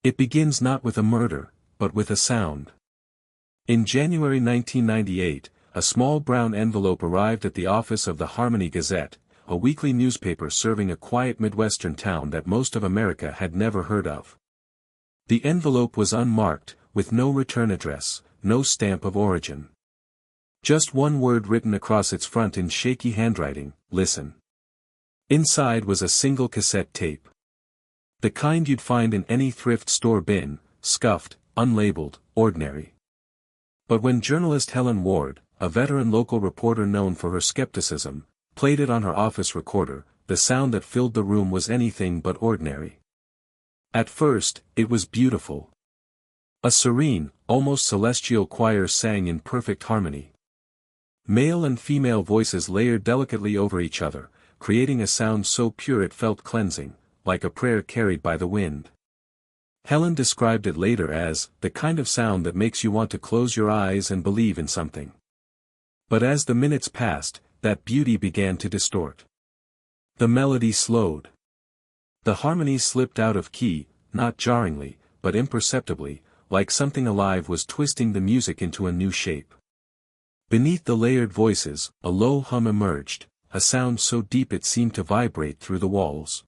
It begins not with a murder, but with a sound. In January 1998, a small brown envelope arrived at the office of the Harmony Gazette, a weekly newspaper serving a quiet Midwestern town that most of America had never heard of. The envelope was unmarked, with no return address, no stamp of origin. Just one word written across its front in shaky handwriting: listen. Inside was a single cassette tape. The kind you'd find in any thrift store bin, scuffed, unlabeled, ordinary. But when journalist Helen Ward, a veteran local reporter known for her skepticism, played it on her office recorder, the sound that filled the room was anything but ordinary. At first, it was beautiful. A serene, almost celestial choir sang in perfect harmony. Male and female voices layered delicately over each other, creating a sound so pure it felt cleansing, like a prayer carried by the wind. Helen described it later as the kind of sound that makes you want to close your eyes and believe in something. But as the minutes passed, that beauty began to distort. The melody slowed. The harmonies slipped out of key, not jarringly, but imperceptibly, like something alive was twisting the music into a new shape. Beneath the layered voices, a low hum emerged, a sound so deep it seemed to vibrate through the walls.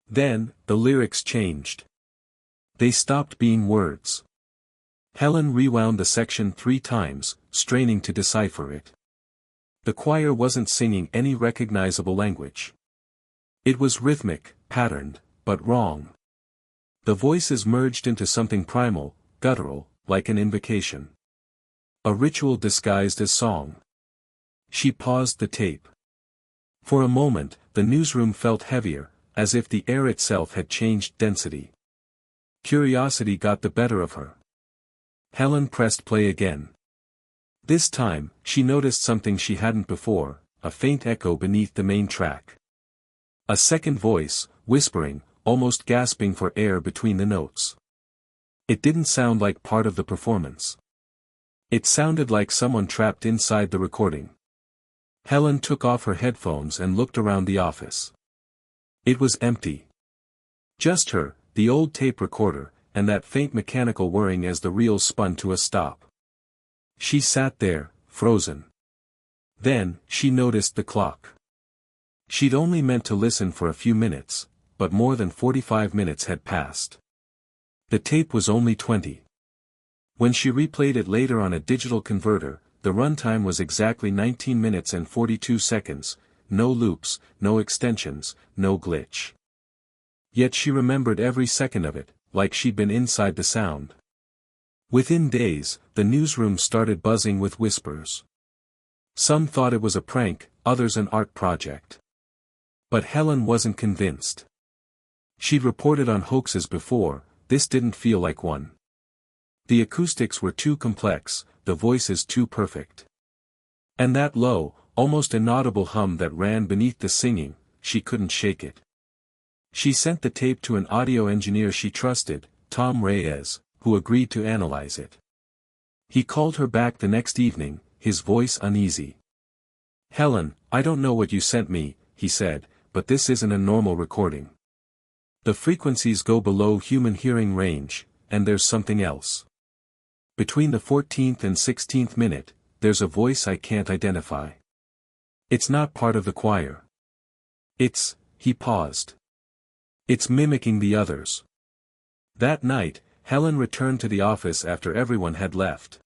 Then, the lyrics changed. They stopped being words. Helen rewound the section 3 times, straining to decipher it. The choir wasn't singing any recognizable language. It was rhythmic, patterned, but wrong. The voices merged into something primal, guttural, like an invocation. A ritual disguised as song. She paused the tape. For a moment, the newsroom felt heavier, as if the air itself had changed density. Curiosity got the better of her. Helen pressed play again. This time, she noticed something she hadn't before: a faint echo beneath the main track. A second voice, whispering, almost gasping for air between the notes. It didn't sound like part of the performance. It sounded like someone trapped inside the recording. Helen took off her headphones and looked around the office. It was empty. Just her, the old tape recorder, and that faint mechanical whirring as the reels spun to a stop. She sat there, frozen. Then, she noticed the clock. She'd only meant to listen for a few minutes, but more than 45 minutes had passed. The tape was only 20. When she replayed it later on a digital converter, the runtime was exactly 19 minutes and 42 seconds, no loops, no extensions, no glitch. Yet she remembered every second of it, like she'd been inside the sound. Within days, the newsroom started buzzing with whispers. Some thought it was a prank, others an art project. But Helen wasn't convinced. She'd reported on hoaxes before, this didn't feel like one. The acoustics were too complex, the voices too perfect. And that low, almost inaudible hum that ran beneath the singing, she couldn't shake it. She sent the tape to an audio engineer she trusted, Tom Reyes, who agreed to analyze it. He called her back the next evening, his voice uneasy. "Helen, I don't know what you sent me," he said, "but this isn't a normal recording. The frequencies go below human hearing range, and there's something else. Between the 14th and 16th minute, there's a voice I can't identify. It's not part of the choir. He paused. It's mimicking the others." That night, Helen returned to the office after everyone had left.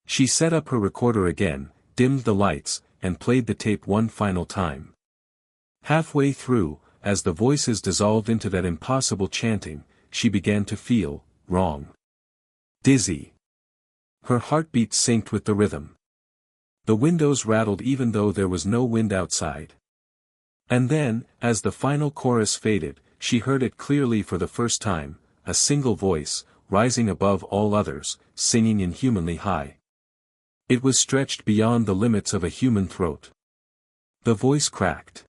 She set up her recorder again, dimmed the lights, and played the tape one final time. Halfway through, as the voices dissolved into that impossible chanting, she began to feel wrong. Dizzy. Her heartbeat synced with the rhythm. The windows rattled even though there was no wind outside. And then, as the final chorus faded, she heard it clearly for the first time, a single voice, rising above all others, singing inhumanly high. It was stretched beyond the limits of a human throat. The voice cracked.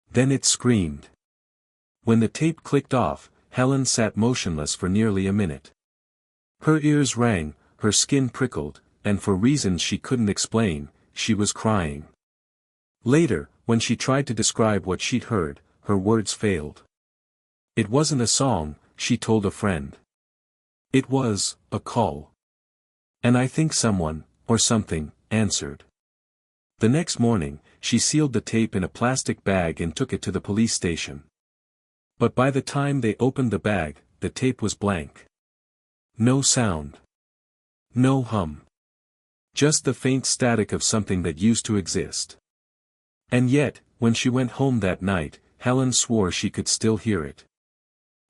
Then it screamed. When the tape clicked off, Helen sat motionless for nearly a minute. Her ears rang, her skin prickled, and for reasons she couldn't explain, she was crying. Later, when she tried to describe what she'd heard, her words failed. It wasn't a song, she told a friend. It was a call. And I think someone, or something, answered. The next morning, she sealed the tape in a plastic bag and took it to the police station. But by the time they opened the bag, the tape was blank. No sound. No hum. Just the faint static of something that used to exist. And yet, when she went home that night, Helen swore she could still hear it.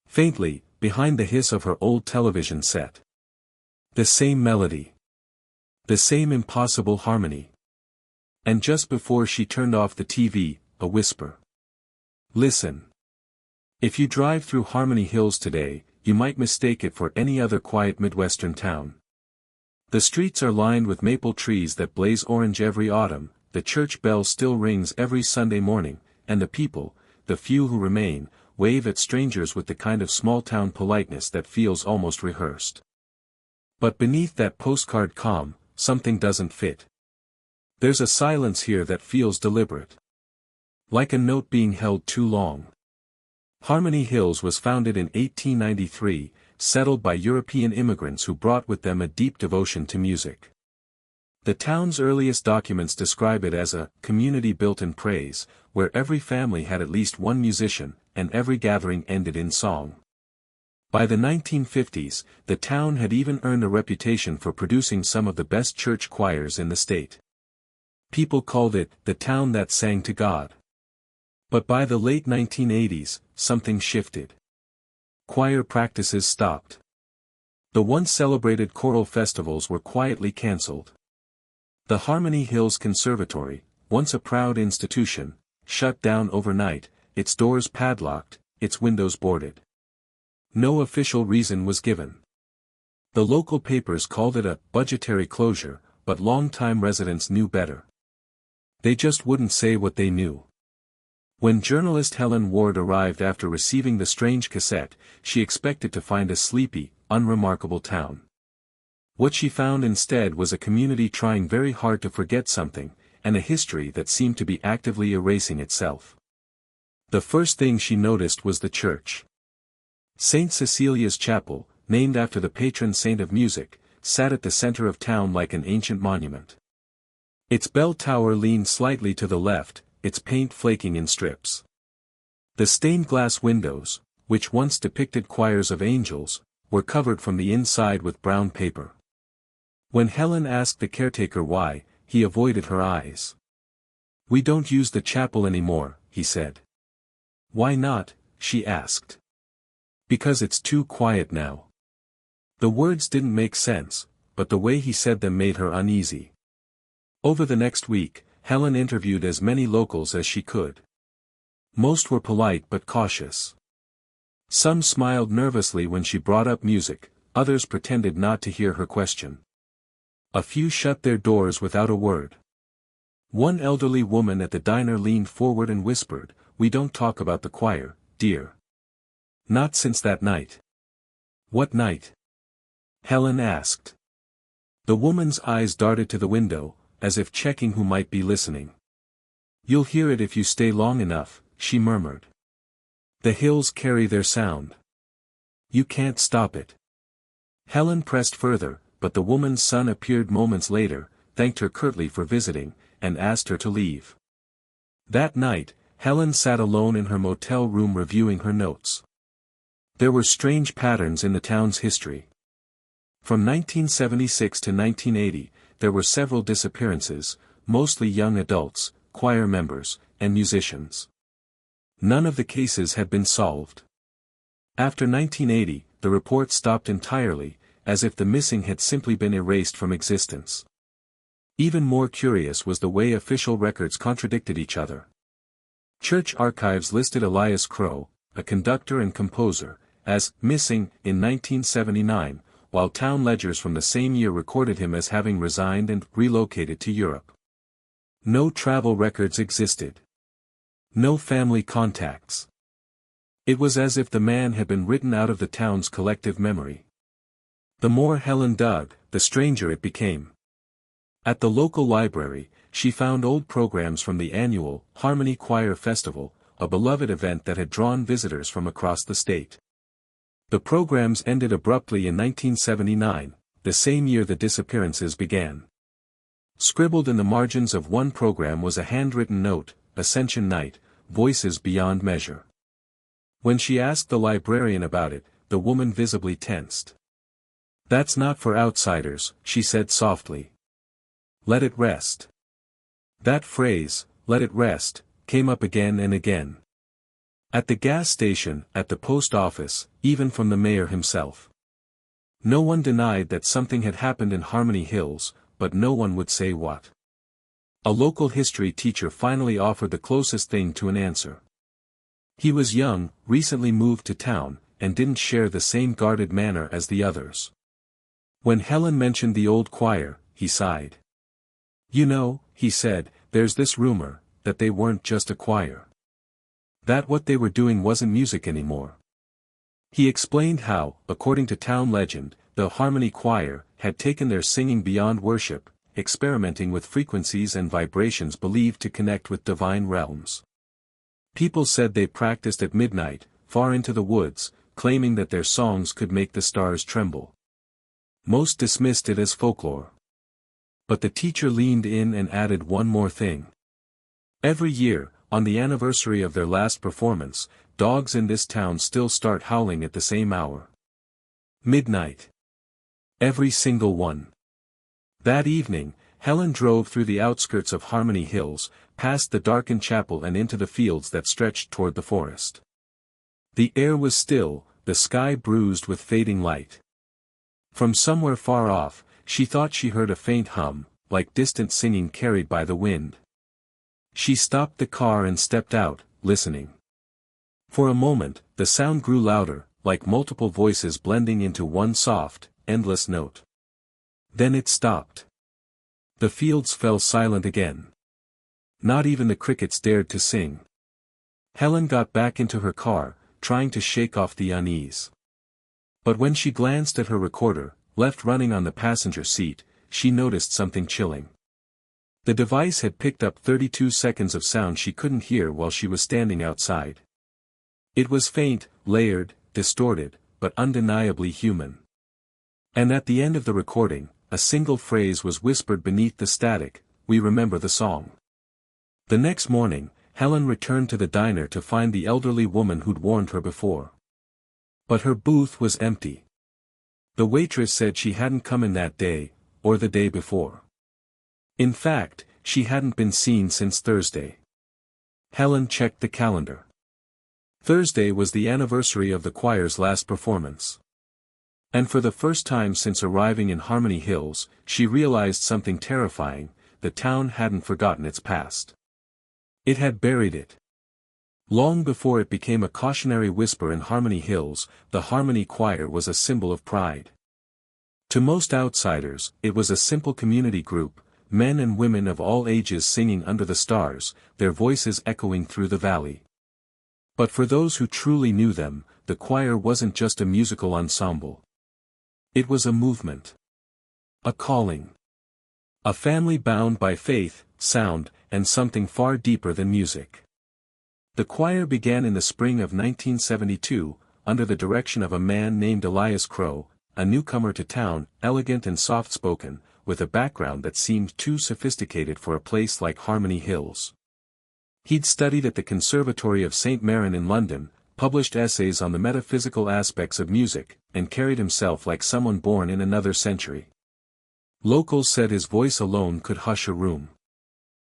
Faintly, behind the hiss of her old television set. The same melody. The same impossible harmony. And just before she turned off the TV, a whisper. Listen. If you drive through Harmony Hills today, you might mistake it for any other quiet Midwestern town. The streets are lined with maple trees that blaze orange every autumn, the church bell still rings every Sunday morning, and the people, the few who remain, wave at strangers with the kind of small-town politeness that feels almost rehearsed. But beneath that postcard calm, something doesn't fit. There's a silence here that feels deliberate. Like a note being held too long. Harmony Hills was founded in 1893, settled by European immigrants who brought with them a deep devotion to music. The town's earliest documents describe it as a community built in praise, where every family had at least one musician, and every gathering ended in song. By the 1950s, the town had even earned a reputation for producing some of the best church choirs in the state. People called it the town that sang to God. But by the late 1980s, something shifted. Choir practices stopped. The once celebrated choral festivals were quietly cancelled. The Harmony Hills Conservatory, once a proud institution, shut down overnight, its doors padlocked, its windows boarded. No official reason was given. The local papers called it a budgetary closure, but longtime residents knew better. They just wouldn't say what they knew. When journalist Helen Ward arrived after receiving the strange cassette, she expected to find a sleepy, unremarkable town. What she found instead was a community trying very hard to forget something, and a history that seemed to be actively erasing itself. The first thing she noticed was the church. St. Cecilia's Chapel, named after the patron saint of music, sat at the center of town like an ancient monument. Its bell tower leaned slightly to the left, its paint flaking in strips. The stained glass windows, which once depicted choirs of angels, were covered from the inside with brown paper. When Helen asked the caretaker why, he avoided her eyes. "We don't use the chapel anymore," he said. "Why not?" she asked. "Because it's too quiet now." The words didn't make sense, but the way he said them made her uneasy. Over the next week, Helen interviewed as many locals as she could. Most were polite but cautious. Some smiled nervously when she brought up music, others pretended not to hear her question. A few shut their doors without a word. One elderly woman at the diner leaned forward and whispered, "We don't talk about the choir, dear. Not since that night." "What night?" Helen asked. The woman's eyes darted to the window, as if checking who might be listening. "You'll hear it if you stay long enough," she murmured. "The hills carry their sound. You can't stop it." Helen pressed further, but the woman's son appeared moments later, thanked her curtly for visiting, and asked her to leave. That night, Helen sat alone in her motel room reviewing her notes. There were strange patterns in the town's history. From 1976 to 1980, there were several disappearances, mostly young adults, choir members, and musicians. None of the cases had been solved. After 1980, the report stopped entirely, as if the missing had simply been erased from existence. Even more curious was the way official records contradicted each other. Church archives listed Elias Crow, a conductor and composer, as missing in 1979, while town ledgers from the same year recorded him as having resigned and relocated to Europe. No travel records existed. No family contacts. It was as if the man had been written out of the town's collective memory. The more Helen dug, the stranger it became. At the local library, she found old programs from the annual Harmony Choir Festival, a beloved event that had drawn visitors from across the state. The programs ended abruptly in 1979, the same year the disappearances began. Scribbled in the margins of one program was a handwritten note, "Ascension Night, voices beyond measure." When she asked the librarian about it, the woman visibly tensed. "That's not for outsiders," she said softly. "Let it rest." That phrase, "let it rest," came up again and again. At the gas station, at the post office, even from the mayor himself. No one denied that something had happened in Harmony Hills, but no one would say what. A local history teacher finally offered the closest thing to an answer. He was young, recently moved to town, and didn't share the same guarded manner as the others. When Helen mentioned the old choir, he sighed. "You know," he said, "there's this rumor, that they weren't just a choir. That what they were doing wasn't music anymore." He explained how, according to town legend, the Harmony Choir had taken their singing beyond worship, experimenting with frequencies and vibrations believed to connect with divine realms. People said they practiced at midnight, far into the woods, claiming that their songs could make the stars tremble. Most dismissed it as folklore. But the teacher leaned in and added one more thing. Every year, on the anniversary of their last performance, dogs in this town still start howling at the same hour. Midnight. Every single one. That evening, Helen drove through the outskirts of Harmony Hills, past the darkened chapel and into the fields that stretched toward the forest. The air was still, the sky bruised with fading light. From somewhere far off, she thought she heard a faint hum, like distant singing carried by the wind. She stopped the car and stepped out, listening. For a moment, the sound grew louder, like multiple voices blending into one soft, endless note. Then it stopped. The fields fell silent again. Not even the crickets dared to sing. Helen got back into her car, trying to shake off the unease. But when she glanced at her recorder, left running on the passenger seat, she noticed something chilling. The device had picked up 32 seconds of sound she couldn't hear while she was standing outside. It was faint, layered, distorted, but undeniably human. And at the end of the recording, a single phrase was whispered beneath the static, "We remember the song." The next morning, Helen returned to the diner to find the elderly woman who'd warned her before. But her booth was empty. The waitress said she hadn't come in that day, or the day before. In fact, she hadn't been seen since Thursday. Helen checked the calendar. Thursday was the anniversary of the choir's last performance. And for the first time since arriving in Harmony Hills, she realized something terrifying: the town hadn't forgotten its past. It had buried it. Long before it became a cautionary whisper in Harmony Hills, the Harmony Choir was a symbol of pride. To most outsiders, it was a simple community group, men and women of all ages singing under the stars, their voices echoing through the valley. But for those who truly knew them, the choir wasn't just a musical ensemble. It was a movement. A calling. A family bound by faith, sound, and something far deeper than music. The choir began in the spring of 1972, under the direction of a man named Elias Crow, a newcomer to town, elegant and soft-spoken, with a background that seemed too sophisticated for a place like Harmony Hills. He'd studied at the Conservatory of St. Maron in London, published essays on the metaphysical aspects of music, and carried himself like someone born in another century. Locals said his voice alone could hush a room.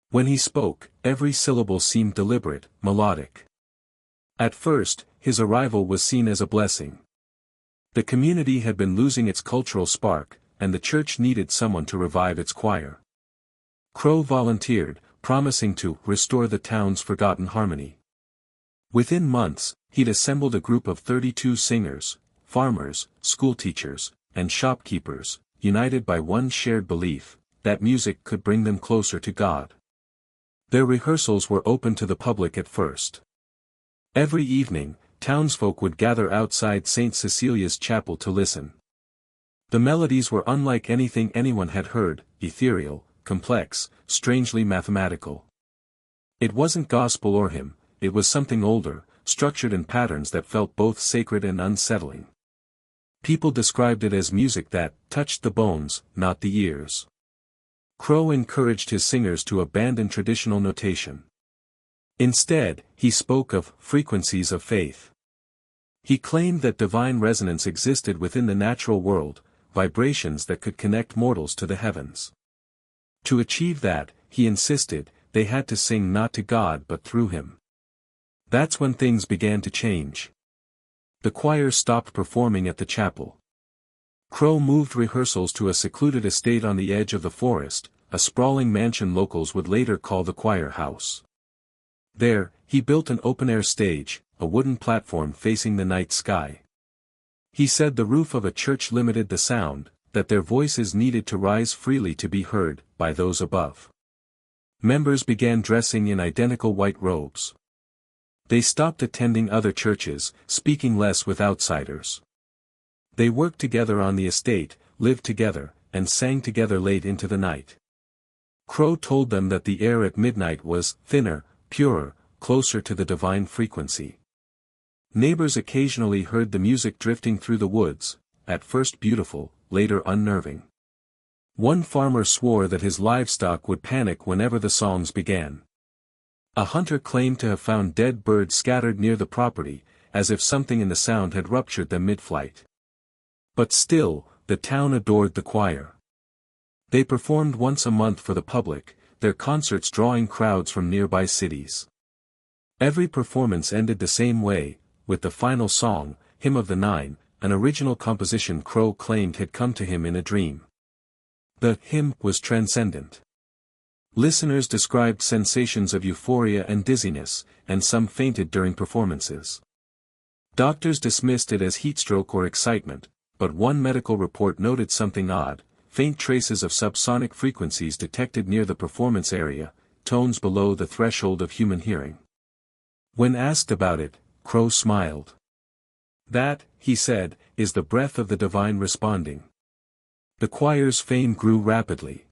When he spoke, every syllable seemed deliberate, melodic. At first, his arrival was seen as a blessing. The community had been losing its cultural spark, and the church needed someone to revive its choir. Crow volunteered, promising to restore the town's forgotten harmony. Within months, he'd assembled a group of 32 singers, farmers, schoolteachers, and shopkeepers, united by one shared belief, that music could bring them closer to God. Their rehearsals were open to the public at first. Every evening, townsfolk would gather outside St. Cecilia's chapel to listen. The melodies were unlike anything anyone had heard, ethereal, complex, strangely mathematical. It wasn't gospel or hymn, it was something older, structured in patterns that felt both sacred and unsettling. People described it as music that touched the bones, not the ears. Crow encouraged his singers to abandon traditional notation. Instead, he spoke of frequencies of faith. He claimed that divine resonance existed within the natural world, vibrations that could connect mortals to the heavens. To achieve that, he insisted, they had to sing not to God but through him. That's when things began to change. The choir stopped performing at the chapel. Crow moved rehearsals to a secluded estate on the edge of the forest, a sprawling mansion locals would later call the choir house. There, he built an open-air stage, a wooden platform facing the night sky. He said the roof of a church limited the sound, that their voices needed to rise freely to be heard by those above. Members began dressing in identical white robes. They stopped attending other churches, speaking less with outsiders. They worked together on the estate, lived together, and sang together late into the night. Crow told them that the air at midnight was thinner, purer, closer to the divine frequency. Neighbors occasionally heard the music drifting through the woods, at first beautiful, later unnerving. One farmer swore that his livestock would panic whenever the songs began. A hunter claimed to have found dead birds scattered near the property, as if something in the sound had ruptured them mid-flight. But still, the town adored the choir. They performed once a month for the public, their concerts drawing crowds from nearby cities. Every performance ended the same way, with the final song, Hymn of the Nine, an original composition Crow claimed had come to him in a dream. The hymn was transcendent. Listeners described sensations of euphoria and dizziness, and some fainted during performances. Doctors dismissed it as heatstroke or excitement, but one medical report noted something odd: faint traces of subsonic frequencies detected near the performance area, tones below the threshold of human hearing. When asked about it, Crow smiled. That, he said, is the breath of the divine responding. The choir's fame grew rapidly.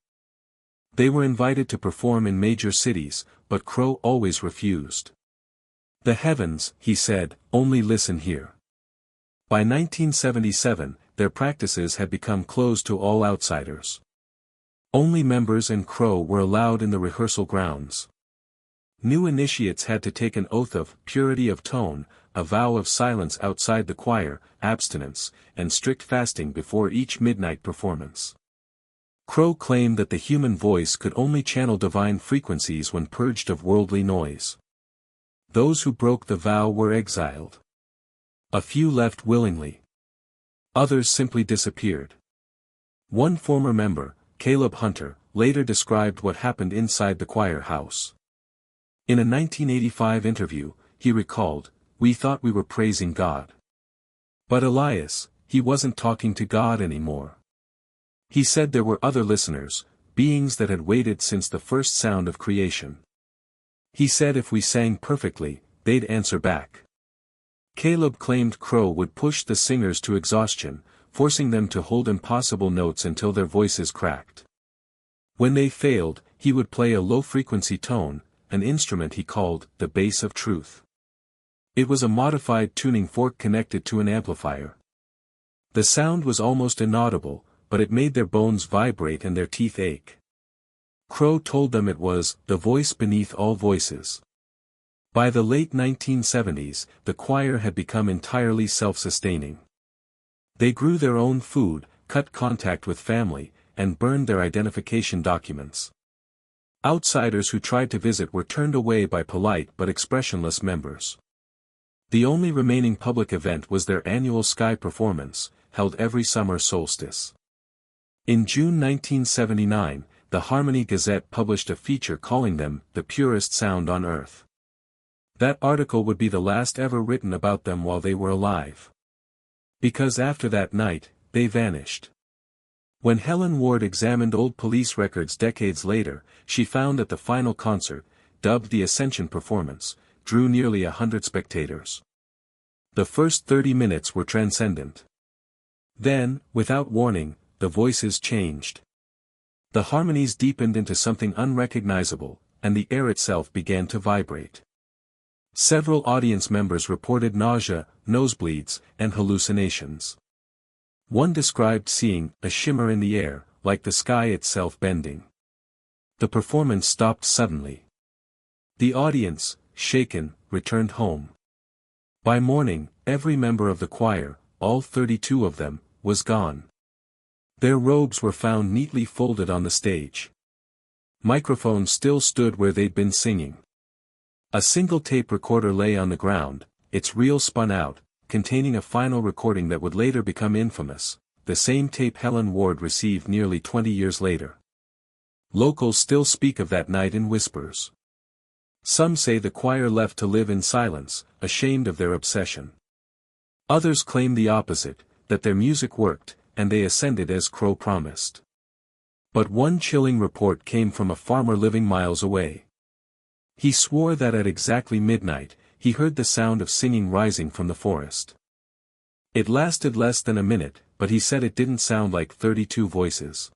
They were invited to perform in major cities, but Crow always refused. The heavens, he said, only listen here. By 1977, their practices had become closed to all outsiders. Only members and Crow were allowed in the rehearsal grounds. New initiates had to take an oath of purity of tone, a vow of silence outside the choir, abstinence, and strict fasting before each midnight performance. Crow claimed that the human voice could only channel divine frequencies when purged of worldly noise. Those who broke the vow were exiled. A few left willingly. Others simply disappeared. One former member, Caleb Hunter, later described what happened inside the choir house. In a 1985 interview, he recalled, "We thought we were praising God. But Elias, he wasn't talking to God anymore. He said there were other listeners, beings that had waited since the first sound of creation. He said if we sang perfectly, they'd answer back." Caleb claimed Crow would push the singers to exhaustion, forcing them to hold impossible notes until their voices cracked. When they failed, he would play a low-frequency tone, an instrument he called the bass of truth. It was a modified tuning fork connected to an amplifier. The sound was almost inaudible, but it made their bones vibrate and their teeth ache. Crow told them it was the voice beneath all voices. By the late 1970s, the choir had become entirely self-sustaining. They grew their own food, cut contact with family, and burned their identification documents. Outsiders who tried to visit were turned away by polite but expressionless members. The only remaining public event was their annual Sky performance, held every summer solstice. In June 1979, the Harmony Gazette published a feature calling them the purest sound on earth. That article would be the last ever written about them while they were alive. Because after that night, they vanished. When Helen Ward examined old police records decades later, she found that the final concert, dubbed the Ascension Performance, drew nearly 100 spectators. The first 30 minutes were transcendent. Then, without warning, the voices changed. The harmonies deepened into something unrecognizable, and the air itself began to vibrate. Several audience members reported nausea, nosebleeds, and hallucinations. One described seeing a shimmer in the air, like the sky itself bending. The performance stopped suddenly. The audience, shaken, returned home. By morning, every member of the choir, all 32 of them, was gone. Their robes were found neatly folded on the stage. Microphones still stood where they'd been singing. A single tape recorder lay on the ground, its reel spun out, containing a final recording that would later become infamous, the same tape Helen Ward received nearly 20 years later. Locals still speak of that night in whispers. Some say the choir left to live in silence, ashamed of their obsession. Others claim the opposite, that their music worked, and they ascended as Crow promised. But one chilling report came from a farmer living miles away. He swore that at exactly midnight, he heard the sound of singing rising from the forest. It lasted less than a minute, but he said it didn't sound like 32 voices.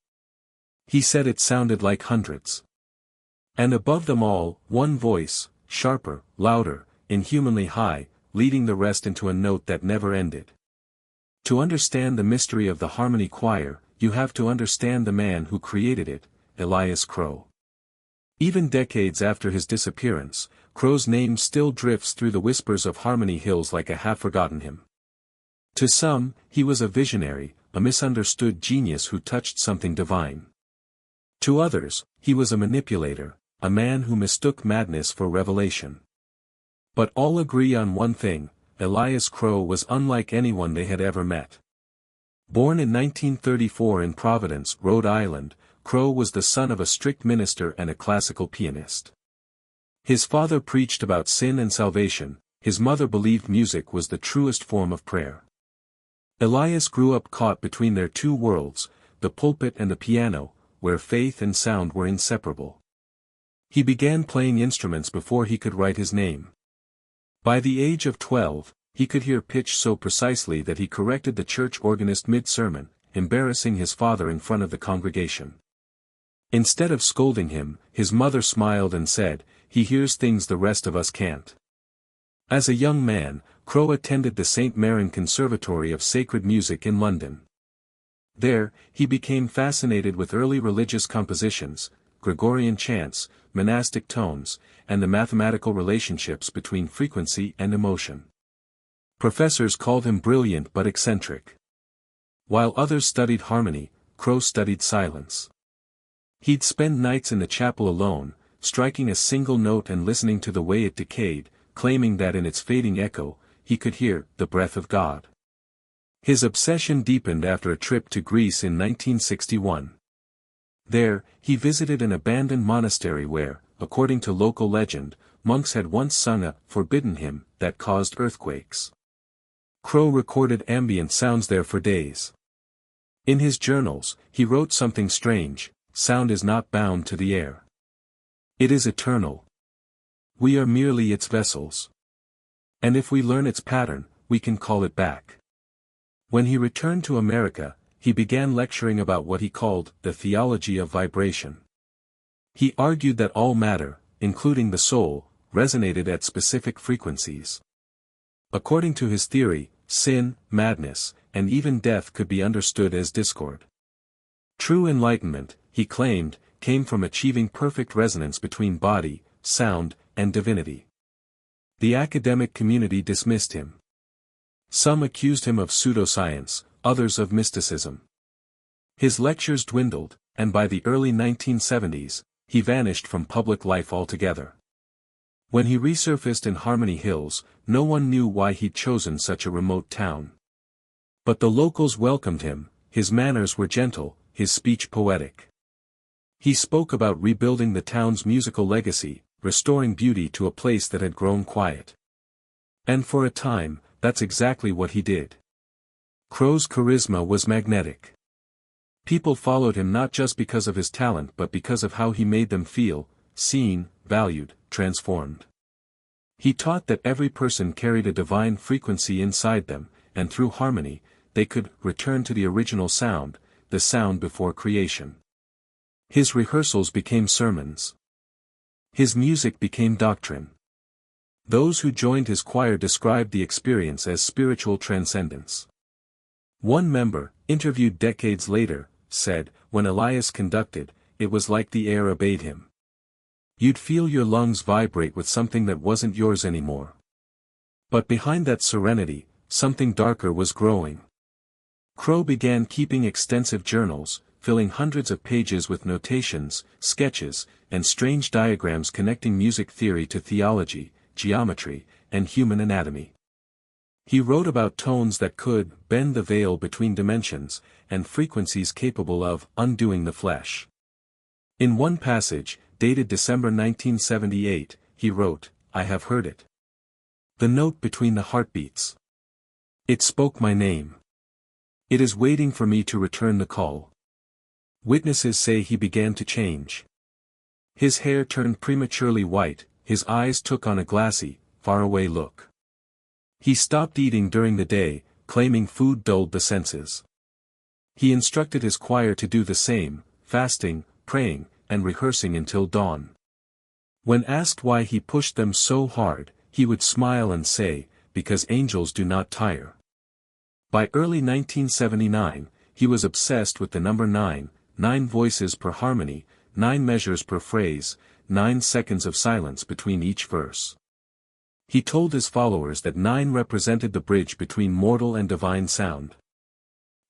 He said it sounded like hundreds. And above them all, one voice, sharper, louder, inhumanly high, leading the rest into a note that never ended. To understand the mystery of the Harmony Choir, you have to understand the man who created it, Elias Crow. Even decades after his disappearance, Crow's name still drifts through the whispers of Harmony Hills like a half-forgotten hymn. To some, he was a visionary, a misunderstood genius who touched something divine. To others, he was a manipulator, a man who mistook madness for revelation. But all agree on one thing: Elias Crow was unlike anyone they had ever met. Born in 1934 in Providence, Rhode Island, Crow was the son of a strict minister and a classical pianist. His father preached about sin and salvation, his mother believed music was the truest form of prayer. Elias grew up caught between their two worlds, the pulpit and the piano, where faith and sound were inseparable. He began playing instruments before he could write his name. By the age of 12, he could hear pitch so precisely that he corrected the church organist mid-sermon, embarrassing his father in front of the congregation. Instead of scolding him, his mother smiled and said, "He hears things the rest of us can't." As a young man, Crow attended the St. Maron Conservatory of Sacred Music in London. There, he became fascinated with early religious compositions, Gregorian chants, monastic tones, and the mathematical relationships between frequency and emotion. Professors called him brilliant but eccentric. While others studied harmony, Crow studied silence. He'd spend nights in the chapel alone, striking a single note and listening to the way it decayed, claiming that in its fading echo, he could hear the breath of God. His obsession deepened after a trip to Greece in 1961. There, he visited an abandoned monastery where, according to local legend, monks had once sung a forbidden hymn that caused earthquakes. Crow recorded ambient sounds there for days. In his journals, he wrote something strange: sound is not bound to the air. It is eternal. We are merely its vessels. And if we learn its pattern, we can call it back. When he returned to America, he began lecturing about what he called the theology of vibration. He argued that all matter, including the soul, resonated at specific frequencies. According to his theory, sin, madness, and even death could be understood as discord. True enlightenment, he claimed, came from achieving perfect resonance between body, sound, and divinity. The academic community dismissed him. Some accused him of pseudoscience, others of mysticism. His lectures dwindled, and by the early 1970s, he vanished from public life altogether. When he resurfaced in Harmony Hills, no one knew why he'd chosen such a remote town. But the locals welcomed him, his manners were gentle, his speech poetic. He spoke about rebuilding the town's musical legacy, restoring beauty to a place that had grown quiet. And for a time, that's exactly what he did. Crow's charisma was magnetic. People followed him not just because of his talent but because of how he made them feel, seen, valued, transformed. He taught that every person carried a divine frequency inside them, and through harmony, they could return to the original sound, the sound before creation. His rehearsals became sermons. His music became doctrine. Those who joined his choir described the experience as spiritual transcendence. One member, interviewed decades later, said, "When Elias conducted, it was like the air obeyed him. You'd feel your lungs vibrate with something that wasn't yours anymore." But behind that serenity, something darker was growing. Crow began keeping extensive journals, filling hundreds of pages with notations, sketches, and strange diagrams connecting music theory to theology, geometry, and human anatomy. He wrote about tones that could bend the veil between dimensions, and frequencies capable of undoing the flesh. In one passage, dated December 1978, he wrote, "I have heard it. The note between the heartbeats. It spoke my name. It is waiting for me to return the call." Witnesses say he began to change. His hair turned prematurely white, his eyes took on a glassy, faraway look. He stopped eating during the day, claiming food dulled the senses. He instructed his choir to do the same, fasting, praying, and rehearsing until dawn. When asked why he pushed them so hard, he would smile and say, "Because angels do not tire." By early 1979, he was obsessed with the number 9, 9 voices per harmony, 9 measures per phrase, 9 seconds of silence between each verse. He told his followers that 9 represented the bridge between mortal and divine sound.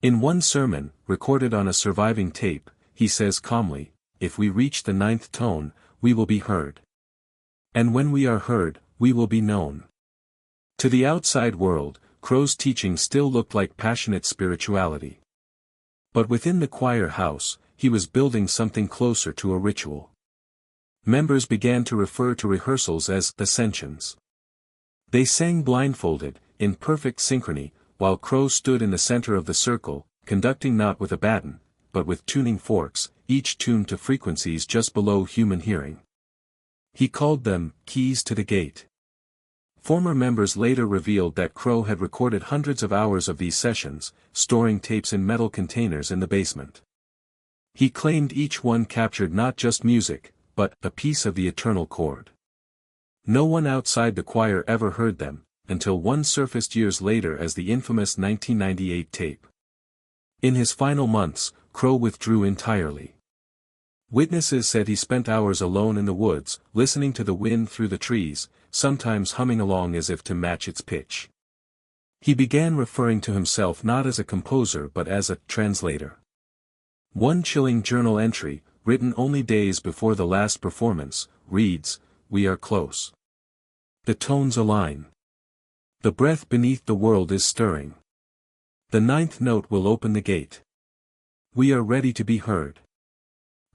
In one sermon, recorded on a surviving tape, he says calmly, "If we reach the 9th tone, we will be heard. And when we are heard, we will be known." To the outside world, Crow's teaching still looked like passionate spirituality. But within the choir house, he was building something closer to a ritual. Members began to refer to rehearsals as ascensions. They sang blindfolded, in perfect synchrony, while Crow stood in the center of the circle, conducting not with a baton, but with tuning forks, each tuned to frequencies just below human hearing. He called them keys to the gate. Former members later revealed that Crow had recorded hundreds of hours of these sessions, storing tapes in metal containers in the basement. He claimed each one captured not just music, but a piece of the eternal chord. No one outside the choir ever heard them, until one surfaced years later as the infamous 1998 tape. In his final months, Crow withdrew entirely. Witnesses said he spent hours alone in the woods, listening to the wind through the trees, sometimes humming along as if to match its pitch. He began referring to himself not as a composer but as a translator. One chilling journal entry, written only days before the last performance, reads, "We are close. The tones align. The breath beneath the world is stirring. The 9th note will open the gate. We are ready to be heard."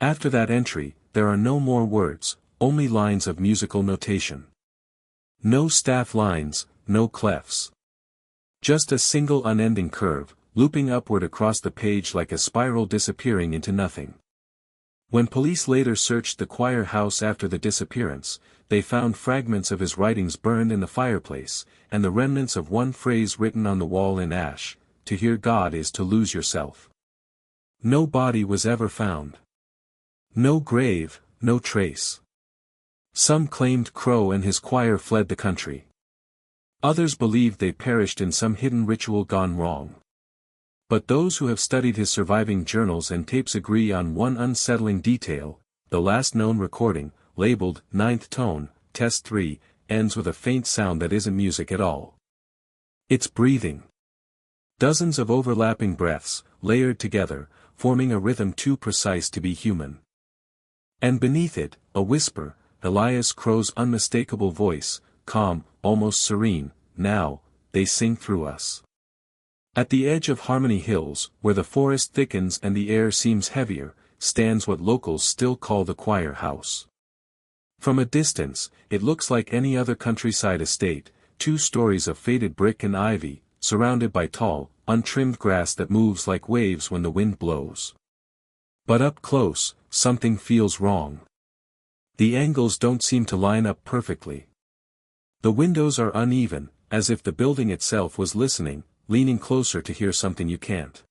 After that entry, there are no more words, only lines of musical notation. No staff lines, no clefs. Just a single unending curve, looping upward across the page like a spiral disappearing into nothing. When police later searched the choir house after the disappearance, they found fragments of his writings burned in the fireplace, and the remnants of one phrase written on the wall in ash, "To hear God is to lose yourself." No body was ever found. No grave, no trace. Some claimed Crow and his choir fled the country. Others believed they perished in some hidden ritual gone wrong. But those who have studied his surviving journals and tapes agree on one unsettling detail: the last known recording, labeled 9th tone, test 3, ends with a faint sound that isn't music at all. It's breathing. Dozens of overlapping breaths, layered together, forming a rhythm too precise to be human. And beneath it, a whisper, Elias Crow's unmistakable voice, calm, almost serene, "Now, they sing through us." At the edge of Harmony Hills, where the forest thickens and the air seems heavier, stands what locals still call the choir house. From a distance, it looks like any other countryside estate, 2 stories of faded brick and ivy, surrounded by tall, untrimmed grass that moves like waves when the wind blows. But up close, something feels wrong. The angles don't seem to line up perfectly. The windows are uneven, as if the building itself was listening, leaning closer to hear something you can't.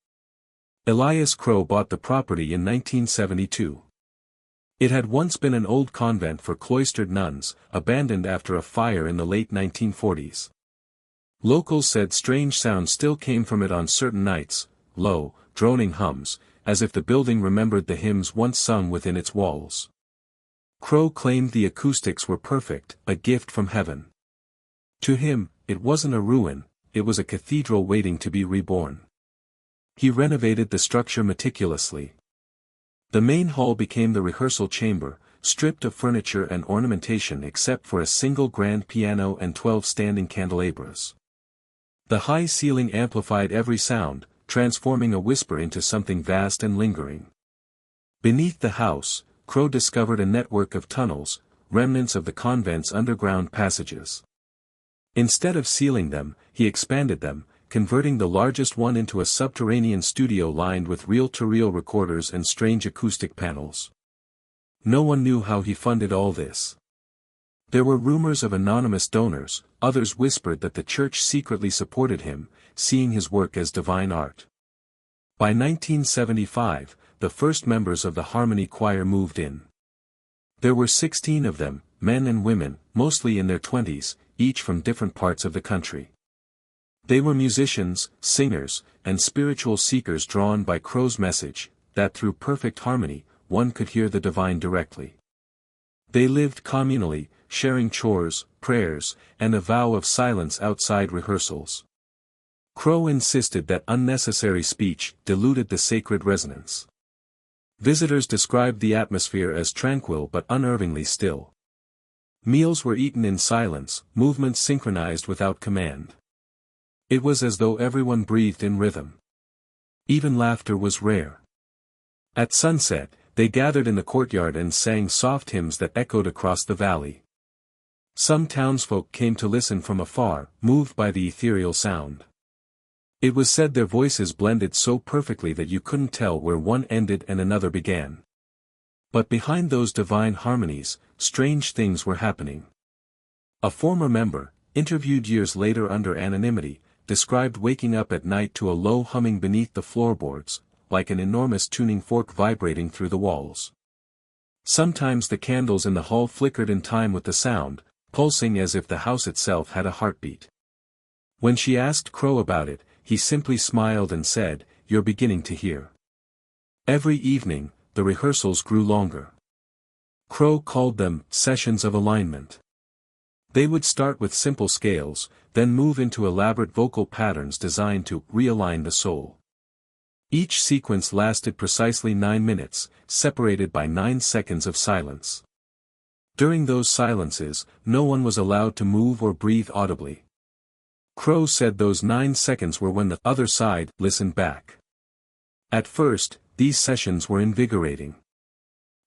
Elias Crow bought the property in 1972. It had once been an old convent for cloistered nuns, abandoned after a fire in the late 1940s. Locals said strange sounds still came from it on certain nights, low, droning hums, as if the building remembered the hymns once sung within its walls. Crow claimed the acoustics were perfect, a gift from heaven. To him, it wasn't a ruin, it was a cathedral waiting to be reborn. He renovated the structure meticulously. The main hall became the rehearsal chamber, stripped of furniture and ornamentation except for a single grand piano and 12 standing candelabras. The high ceiling amplified every sound, transforming a whisper into something vast and lingering. Beneath the house, Crow discovered a network of tunnels, remnants of the convent's underground passages. Instead of sealing them, he expanded them, converting the largest one into a subterranean studio lined with reel-to-reel recorders and strange acoustic panels. No one knew how he funded all this. There were rumors of anonymous donors, others whispered that the church secretly supported him, seeing his work as divine art. By 1975, the first members of the Harmony Choir moved in. There were 16 of them, men and women, mostly in their 20s, each from different parts of the country. They were musicians, singers, and spiritual seekers drawn by Crow's message, that through perfect harmony, one could hear the divine directly. They lived communally, sharing chores, prayers, and a vow of silence outside rehearsals. Crow insisted that unnecessary speech diluted the sacred resonance. Visitors described the atmosphere as tranquil but unnervingly still. Meals were eaten in silence, movements synchronized without command. It was as though everyone breathed in rhythm. Even laughter was rare. At sunset, they gathered in the courtyard and sang soft hymns that echoed across the valley. Some townsfolk came to listen from afar, moved by the ethereal sound. It was said their voices blended so perfectly that you couldn't tell where one ended and another began. But behind those divine harmonies, strange things were happening. A former member, interviewed years later under anonymity, described waking up at night to a low humming beneath the floorboards, like an enormous tuning fork vibrating through the walls. Sometimes the candles in the hall flickered in time with the sound, pulsing as if the house itself had a heartbeat. When she asked Crow about it, he simply smiled and said, "You're beginning to hear." Every evening, the rehearsals grew longer. Crow called them sessions of alignment. They would start with simple scales, then move into elaborate vocal patterns designed to realign the soul. Each sequence lasted precisely 9 minutes, separated by 9 seconds of silence. During those silences, no one was allowed to move or breathe audibly. Crow said those 9 seconds were when the other side listened back. At first, these sessions were invigorating.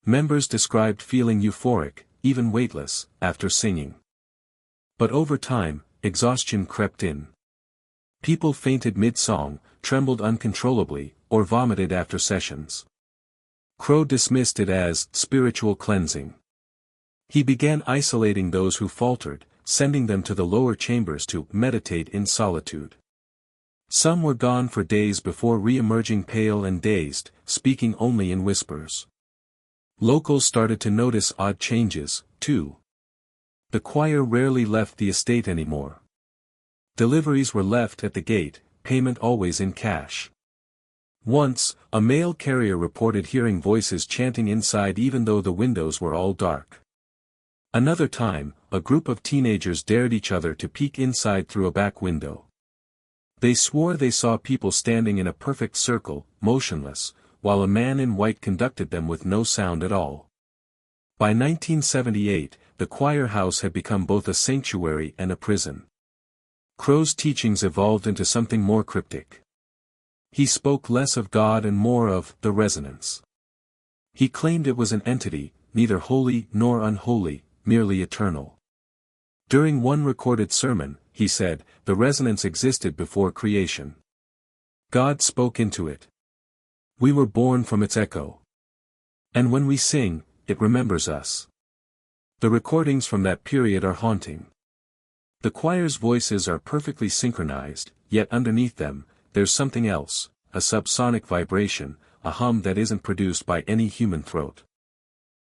Members described feeling euphoric, even weightless, after singing. But over time, exhaustion crept in. People fainted mid-song, trembled uncontrollably, or vomited after sessions. Crow dismissed it as spiritual cleansing. He began isolating those who faltered, sending them to the lower chambers to meditate in solitude. Some were gone for days before re-emerging pale and dazed, speaking only in whispers. Locals started to notice odd changes, too. The choir rarely left the estate anymore. Deliveries were left at the gate, payment always in cash. Once, a mail carrier reported hearing voices chanting inside even though the windows were all dark. Another time, a group of teenagers dared each other to peek inside through a back window. They swore they saw people standing in a perfect circle, motionless, while a man in white conducted them with no sound at all. By 1978, the choir house had become both a sanctuary and a prison. Crow's teachings evolved into something more cryptic. He spoke less of God and more of the resonance. He claimed it was an entity, neither holy nor unholy, merely eternal. During one recorded sermon, he said, the resonance existed before creation. God spoke into it. We were born from its echo. And when we sing, it remembers us. The recordings from that period are haunting. The choir's voices are perfectly synchronized, yet underneath them, there's something else, a subsonic vibration, a hum that isn't produced by any human throat.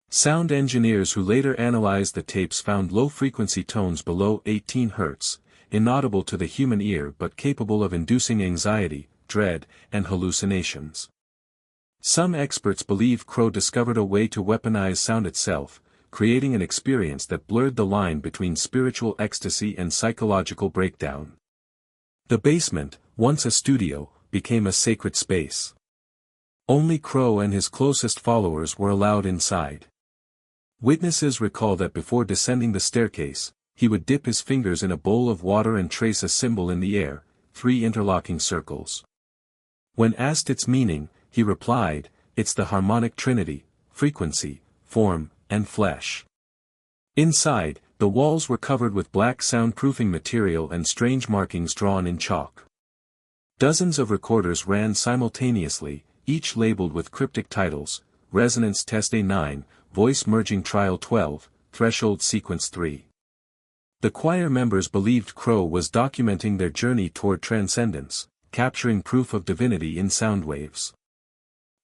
Sound engineers who later analyzed the tapes found low-frequency tones below 18 Hz, inaudible to the human ear but capable of inducing anxiety, dread, and hallucinations. Some experts believe Crow discovered a way to weaponize sound itself, creating an experience that blurred the line between spiritual ecstasy and psychological breakdown. The basement, once a studio, became a sacred space. Only Crow and his closest followers were allowed inside. Witnesses recall that before descending the staircase, he would dip his fingers in a bowl of water and trace a symbol in the air, 3 interlocking circles. When asked its meaning, he replied, "It's the harmonic trinity, frequency, form, and flesh." Inside, the walls were covered with black soundproofing material and strange markings drawn in chalk. Dozens of recorders ran simultaneously, each labeled with cryptic titles: Resonance Test A9, Voice Merging Trial 12, Threshold Sequence 3. The choir members believed Crow was documenting their journey toward transcendence, capturing proof of divinity in sound waves.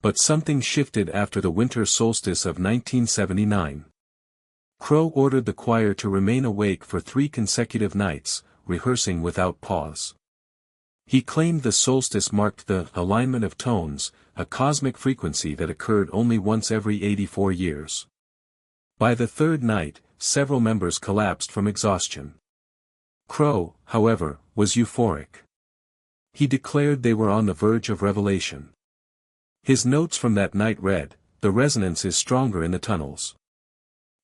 But something shifted after the winter solstice of 1979. Crow ordered the choir to remain awake for 3 consecutive nights, rehearsing without pause. He claimed the solstice marked the alignment of tones, a cosmic frequency that occurred only once every 84 years. By the 3rd night, several members collapsed from exhaustion. Crow, however, was euphoric. He declared they were on the verge of revelation. His notes from that night read, "The resonance is stronger in the tunnels.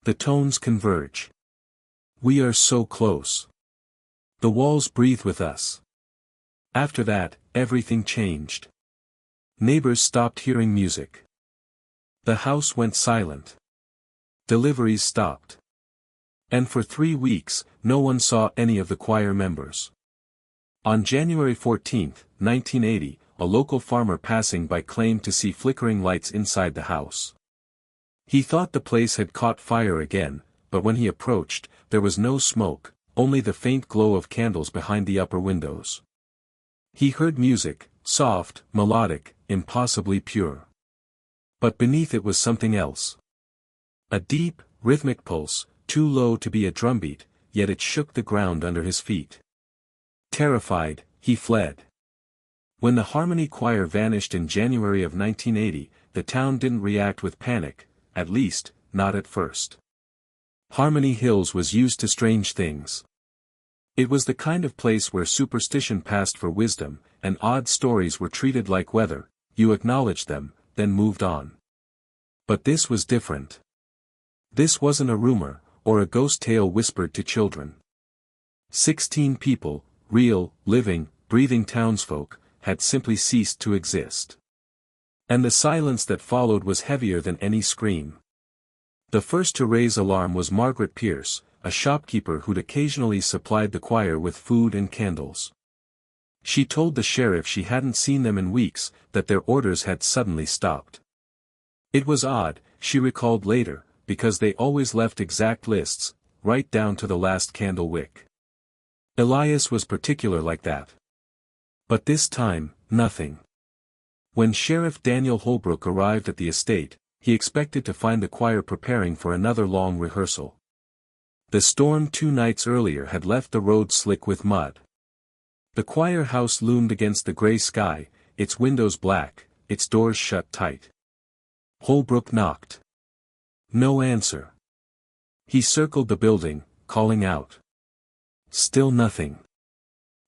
The tones converge. We are so close. The walls breathe with us." After that, everything changed. Neighbors stopped hearing music. The house went silent. Deliveries stopped. And for 3 weeks, no one saw any of the choir members. On January 14, 1980, a local farmer passing by claimed to see flickering lights inside the house. He thought the place had caught fire again, but when he approached, there was no smoke, only the faint glow of candles behind the upper windows. He heard music, soft, melodic, impossibly pure. But beneath it was something else. A deep, rhythmic pulse, too low to be a drumbeat, yet it shook the ground under his feet. Terrified, he fled. When the Harmony Choir vanished in January of 1980, the town didn't react with panic, at least, not at first. Harmony Hills was used to strange things. It was the kind of place where superstition passed for wisdom, and odd stories were treated like weather. You acknowledged them, then moved on. But this was different. This wasn't a rumor, or a ghost tale whispered to children. 16 people, real, living, breathing townsfolk, had simply ceased to exist. And the silence that followed was heavier than any scream. The first to raise alarm was Margaret Pierce, a shopkeeper who'd occasionally supplied the choir with food and candles. She told the sheriff she hadn't seen them in weeks, that their orders had suddenly stopped. It was odd, she recalled later, because they always left exact lists, right down to the last candle wick. Elias was particular like that. But this time, nothing. When Sheriff Daniel Holbrook arrived at the estate, he expected to find the choir preparing for another long rehearsal. The storm 2 nights earlier had left the road slick with mud. The choir house loomed against the gray sky, its windows black, its doors shut tight. Holbrook knocked. No answer. He circled the building, calling out. Still nothing.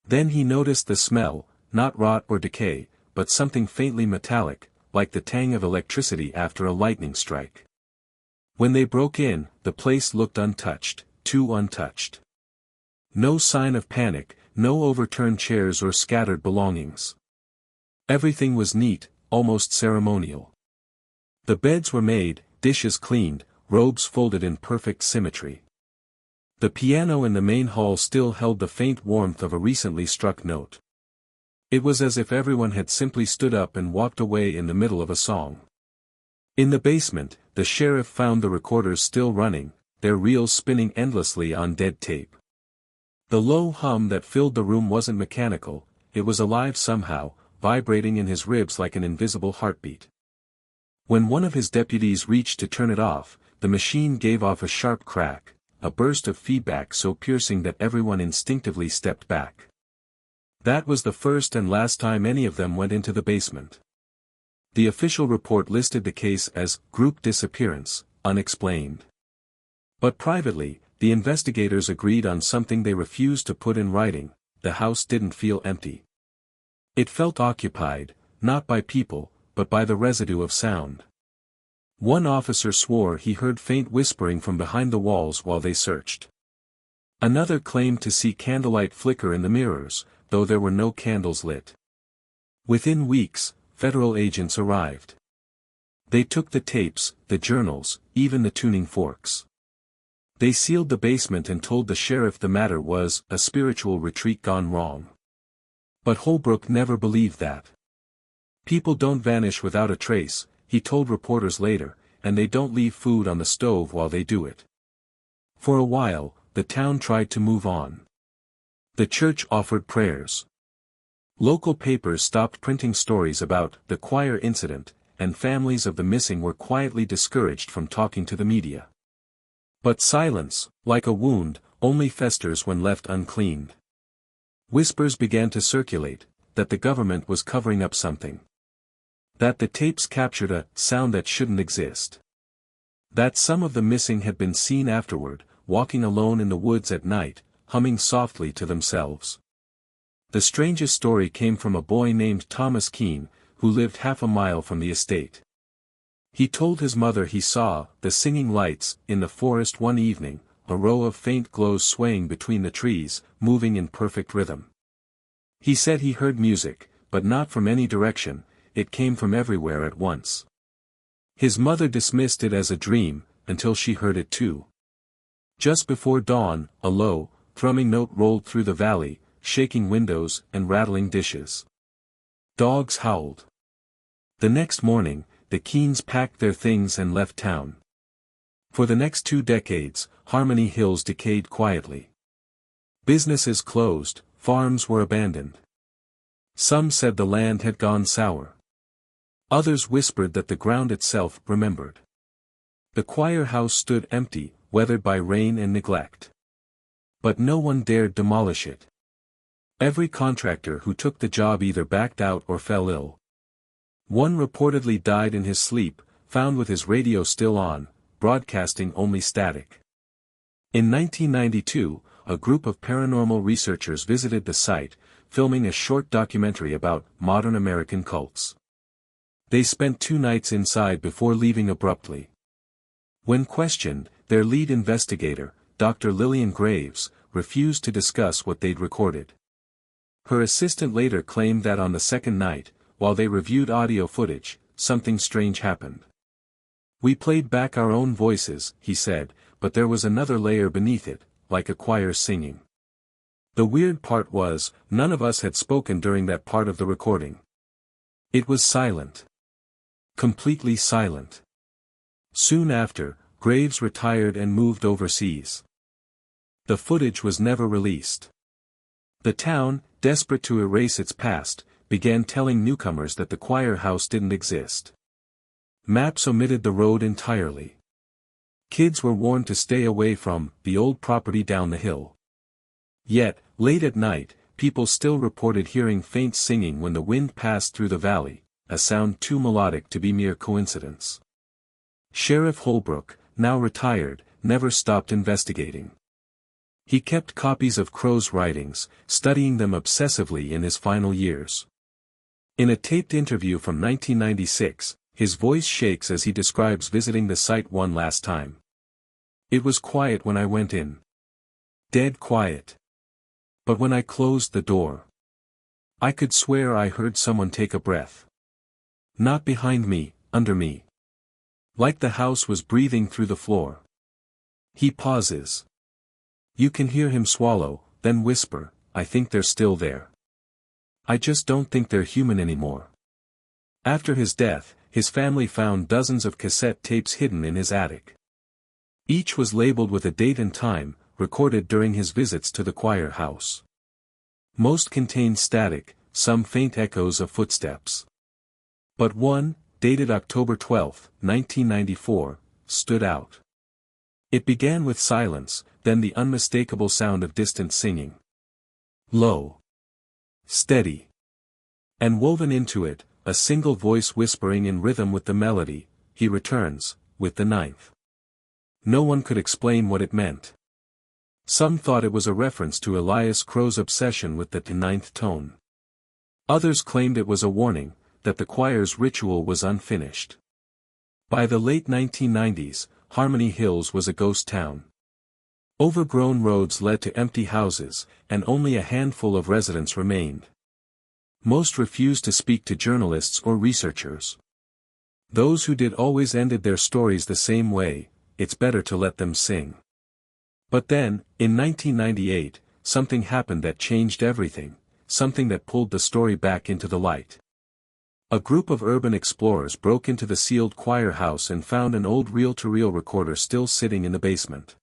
Then he noticed the smell, not rot or decay, but something faintly metallic, like the tang of electricity after a lightning strike. When they broke in, the place looked untouched, too untouched. No sign of panic, no overturned chairs or scattered belongings. Everything was neat, almost ceremonial. The beds were made, dishes cleaned, robes folded in perfect symmetry. The piano in the main hall still held the faint warmth of a recently struck note. It was as if everyone had simply stood up and walked away in the middle of a song. In the basement, the sheriff found the recorders still running, their reels spinning endlessly on dead tape. The low hum that filled the room wasn't mechanical, it was alive somehow, vibrating in his ribs like an invisible heartbeat. When one of his deputies reached to turn it off, the machine gave off a sharp crack, a burst of feedback so piercing that everyone instinctively stepped back. That was the first and last time any of them went into the basement. The official report listed the case as group disappearance, unexplained. But privately, the investigators agreed on something they refused to put in writing: the house didn't feel empty. It felt occupied, not by people, but by the residue of sound. One officer swore he heard faint whispering from behind the walls while they searched. Another claimed to see candlelight flicker in the mirrors, though there were no candles lit. Within weeks, federal agents arrived. They took the tapes, the journals, even the tuning forks. They sealed the basement and told the sheriff the matter was a spiritual retreat gone wrong. But Holbrook never believed that. People don't vanish without a trace, he told reporters later, and they don't leave food on the stove while they do it. For a while, the town tried to move on. The church offered prayers. Local papers stopped printing stories about the choir incident, and families of the missing were quietly discouraged from talking to the media. But silence, like a wound, only festers when left uncleaned. Whispers began to circulate, that the government was covering up something. That the tapes captured a sound that shouldn't exist. That some of the missing had been seen afterward, walking alone in the woods at night, humming softly to themselves. The strangest story came from a boy named Thomas Keene, who lived half a mile from the estate. He told his mother he saw the singing lights in the forest one evening, a row of faint glows swaying between the trees, moving in perfect rhythm. He said he heard music, but not from any direction, it came from everywhere at once. His mother dismissed it as a dream, until she heard it too. Just before dawn, a low, thrumming note rolled through the valley, shaking windows and rattling dishes. Dogs howled. The next morning, the Keenes packed their things and left town. For the next 2 decades, Harmony Hills decayed quietly. Businesses closed, farms were abandoned. Some said the land had gone sour. Others whispered that the ground itself remembered. The choir house stood empty, weathered by rain and neglect. But no one dared demolish it. Every contractor who took the job either backed out or fell ill. One reportedly died in his sleep, found with his radio still on, broadcasting only static. In 1992, a group of paranormal researchers visited the site, filming a short documentary about modern American cults. They spent 2 nights inside before leaving abruptly. When questioned, their lead investigator, Dr. Lillian Graves, refused to discuss what they'd recorded. Her assistant later claimed that on the second night, while they reviewed audio footage, something strange happened. We played back our own voices, he said, but there was another layer beneath it, like a choir singing. The weird part was, none of us had spoken during that part of the recording. It was silent. Completely silent. Soon after, Graves retired and moved overseas. The footage was never released. The town, desperate to erase its past, began telling newcomers that the choir house didn't exist. Maps omitted the road entirely. Kids were warned to stay away from the old property down the hill. Yet, late at night, people still reported hearing faint singing when the wind passed through the valley, a sound too melodic to be mere coincidence. Sheriff Holbrook, now retired, never stopped investigating. He kept copies of Crow's writings, studying them obsessively in his final years. In a taped interview from 1996, his voice shakes as he describes visiting the site one last time. It was quiet when I went in. Dead quiet. But when I closed the door, I could swear I heard someone take a breath. Not behind me, under me. Like the house was breathing through the floor. He pauses. You can hear him swallow, then whisper, I think they're still there. I just don't think they're human anymore. After his death, his family found dozens of cassette tapes hidden in his attic. Each was labeled with a date and time, recorded during his visits to the choir house. Most contained static, some faint echoes of footsteps. But one, dated October 12, 1994, stood out. It began with silence, then the unmistakable sound of distant singing. Low. Steady. And woven into it, a single voice whispering in rhythm with the melody, "He returns, with the ninth." No one could explain what it meant. Some thought it was a reference to Elias Crow's obsession with the ninth tone. Others claimed it was a warning, that the choir's ritual was unfinished. By the late 1990s, Harmony Hills was a ghost town. Overgrown roads led to empty houses, and only a handful of residents remained. Most refused to speak to journalists or researchers. Those who did always ended their stories the same way: "It's better to let them sing." But then, in 1998, something happened that changed everything, something that pulled the story back into the light. A group of urban explorers broke into the sealed choir house and found an old reel-to-reel recorder still sitting in the basement.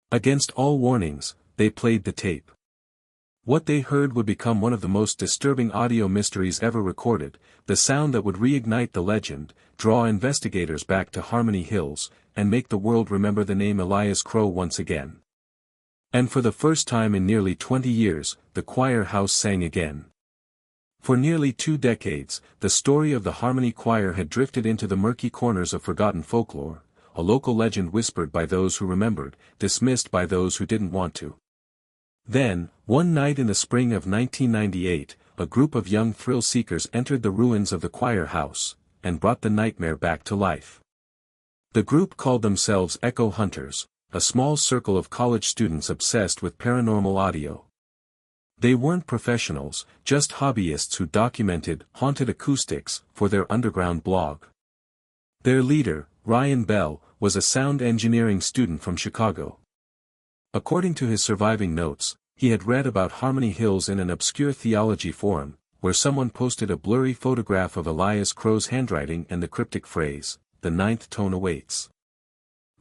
Against all warnings, they played the tape. What they heard would become one of the most disturbing audio mysteries ever recorded, the sound that would reignite the legend, draw investigators back to Harmony Hills, and make the world remember the name Elias Crow once again. And for the first time in nearly 20 years, the choir house sang again. For nearly 2 decades, the story of the Harmony Choir had drifted into the murky corners of forgotten folklore, a local legend whispered by those who remembered, dismissed by those who didn't want to. Then, one night in the spring of 1998, a group of young thrill-seekers entered the ruins of the choir house, and brought the nightmare back to life. The group called themselves Echo Hunters, a small circle of college students obsessed with paranormal audio. They weren't professionals, just hobbyists who documented haunted acoustics for their underground blog. Their leader, Ryan Bell, was a sound engineering student from Chicago. According to his surviving notes, he had read about Harmony Hills in an obscure theology forum, where someone posted a blurry photograph of Elias Crow's handwriting and the cryptic phrase, "The ninth tone awaits."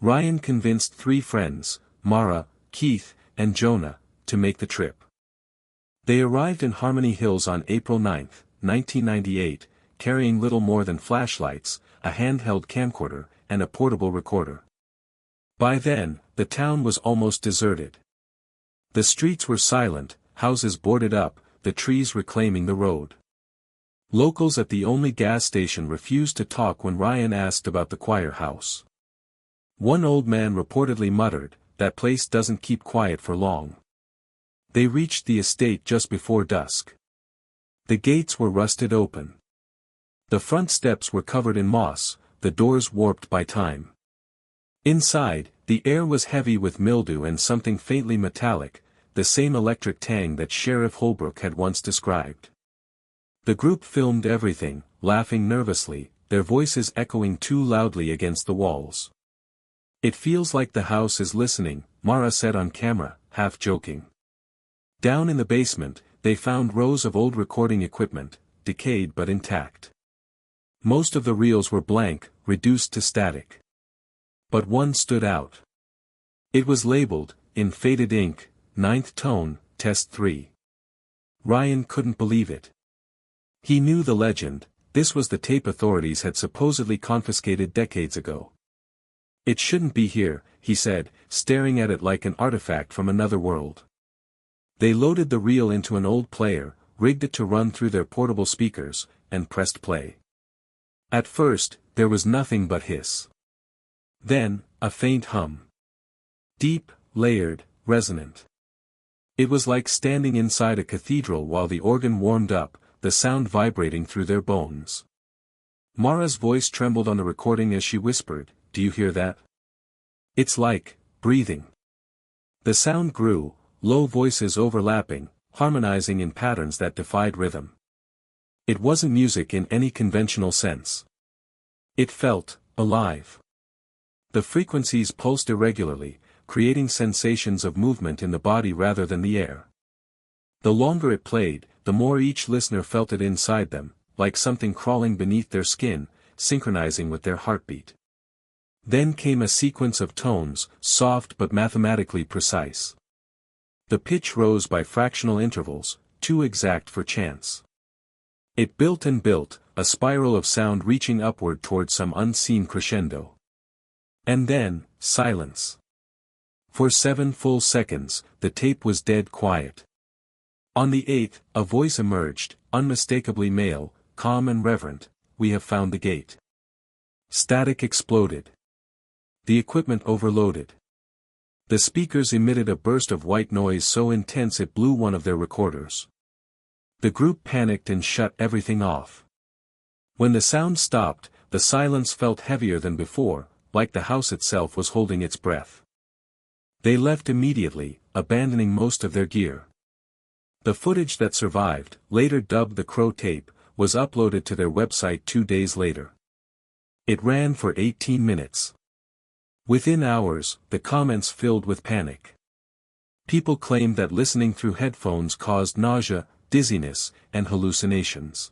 Ryan convinced 3 friends, Mara, Keith, and Jonah, to make the trip. They arrived in Harmony Hills on April 9, 1998, carrying little more than flashlights, a handheld camcorder, and a portable recorder. By then, the town was almost deserted. The streets were silent, houses boarded up, the trees reclaiming the road. Locals at the only gas station refused to talk when Ryan asked about the choir house. One old man reportedly muttered, "That place doesn't keep quiet for long." They reached the estate just before dusk. The gates were rusted open. The front steps were covered in moss, the doors warped by time. Inside, the air was heavy with mildew and something faintly metallic, the same electric tang that Sheriff Holbrook had once described. The group filmed everything, laughing nervously, their voices echoing too loudly against the walls. "It feels like the house is listening," Mara said on camera, half joking. Down in the basement, they found rows of old recording equipment, decayed but intact. Most of the reels were blank, reduced to static. But one stood out. It was labeled, in faded ink, "Ninth Tone, Test 3." Ryan couldn't believe it. He knew the legend, this was the tape authorities had supposedly confiscated decades ago. "It shouldn't be here," he said, staring at it like an artifact from another world. They loaded the reel into an old player, rigged it to run through their portable speakers, and pressed play. At first, there was nothing but hiss. Then, a faint hum. Deep, layered, resonant. It was like standing inside a cathedral while the organ warmed up, the sound vibrating through their bones. Mara's voice trembled on the recording as she whispered, "Do you hear that? It's like breathing." The sound grew, low voices overlapping, harmonizing in patterns that defied rhythm. It wasn't music in any conventional sense. It felt alive. The frequencies pulsed irregularly, creating sensations of movement in the body rather than the air. The longer it played, the more each listener felt it inside them, like something crawling beneath their skin, synchronizing with their heartbeat. Then came a sequence of tones, soft but mathematically precise. The pitch rose by fractional intervals, too exact for chance. It built and built, a spiral of sound reaching upward toward some unseen crescendo. And then, silence. For 7 full seconds, the tape was dead quiet. On the 8th, a voice emerged, unmistakably male, calm and reverent. "We have found the gate." Static exploded. The equipment overloaded. The speakers emitted a burst of white noise so intense it blew one of their recorders. The group panicked and shut everything off. When the sound stopped, the silence felt heavier than before, like the house itself was holding its breath. They left immediately, abandoning most of their gear. The footage that survived, later dubbed the Crow tape, was uploaded to their website 2 days later. It ran for 18 minutes. Within hours, the comments filled with panic. People claimed that listening through headphones caused nausea, dizziness, and hallucinations.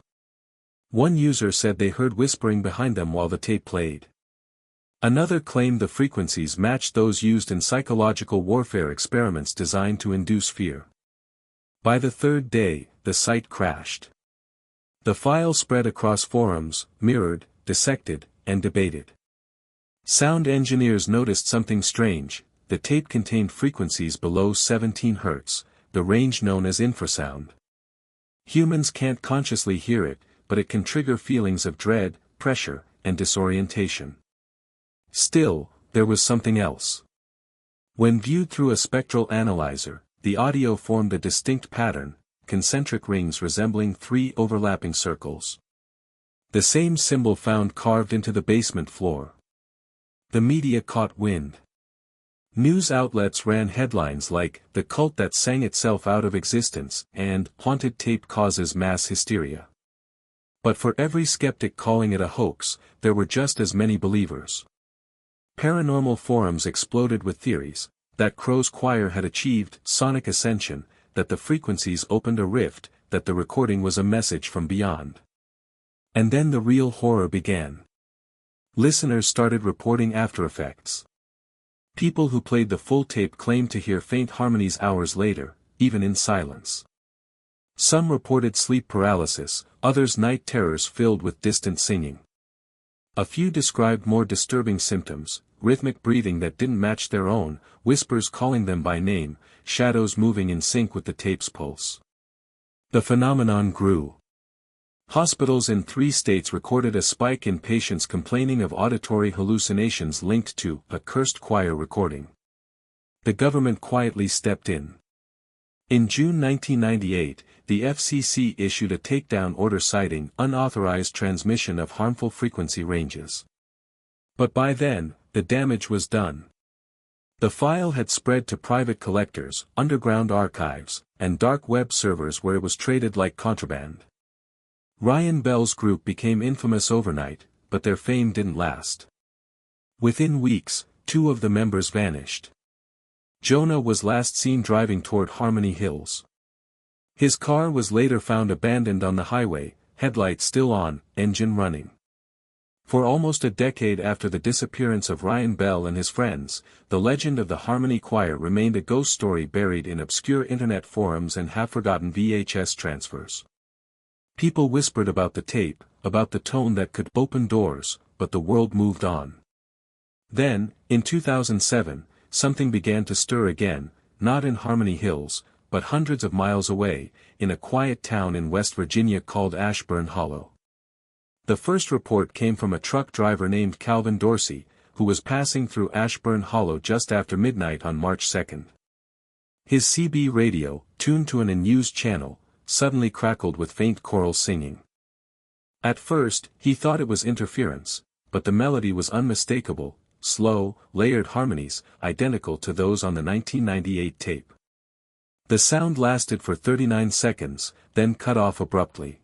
One user said they heard whispering behind them while the tape played. Another claimed the frequencies matched those used in psychological warfare experiments designed to induce fear. By the 3rd day, the site crashed. The file spread across forums, mirrored, dissected, and debated. Sound engineers noticed something strange. The tape contained frequencies below 17 Hz, the range known as infrasound. Humans can't consciously hear it, but it can trigger feelings of dread, pressure, and disorientation. Still, there was something else. When viewed through a spectral analyzer, the audio formed a distinct pattern, concentric rings resembling 3 overlapping circles. The same symbol found carved into the basement floor. The media caught wind. News outlets ran headlines like, "The cult that sang itself out of existence," and "Haunted tape causes mass hysteria." But for every skeptic calling it a hoax, there were just as many believers. Paranormal forums exploded with theories, that Crow's choir had achieved sonic ascension, that the frequencies opened a rift, that the recording was a message from beyond. And then the real horror began. Listeners started reporting aftereffects. People who played the full tape claimed to hear faint harmonies hours later, even in silence. Some reported sleep paralysis, others night terrors filled with distant singing. A few described more disturbing symptoms: rhythmic breathing that didn't match their own, whispers calling them by name, shadows moving in sync with the tape's pulse. The phenomenon grew. Hospitals in 3 states recorded a spike in patients complaining of auditory hallucinations linked to a cursed choir recording. The government quietly stepped in. In June 1998, the FCC issued a takedown order citing unauthorized transmission of harmful frequency ranges. But by then, the damage was done. The file had spread to private collectors, underground archives, and dark web servers where it was traded like contraband. Ryan Bell's group became infamous overnight, but their fame didn't last. Within weeks, 2 of the members vanished. Jonah was last seen driving toward Harmony Hills. His car was later found abandoned on the highway, headlights still on, engine running. For almost a decade after the disappearance of Ryan Bell and his friends, the legend of the Harmony Choir remained a ghost story buried in obscure internet forums and half-forgotten VHS transfers. People whispered about the tape, about the tone that could open doors, but the world moved on. Then, in 2007, something began to stir again, not in Harmony Hills, but hundreds of miles away, in a quiet town in West Virginia called Ashburn Hollow. The first report came from a truck driver named Calvin Dorsey, who was passing through Ashburn Hollow just after midnight on March 2. His CB radio, tuned to an unused channel, suddenly crackled with faint choral singing. At first, he thought it was interference, but the melody was unmistakable, slow, layered harmonies, identical to those on the 1998 tape. The sound lasted for 39 seconds, then cut off abruptly.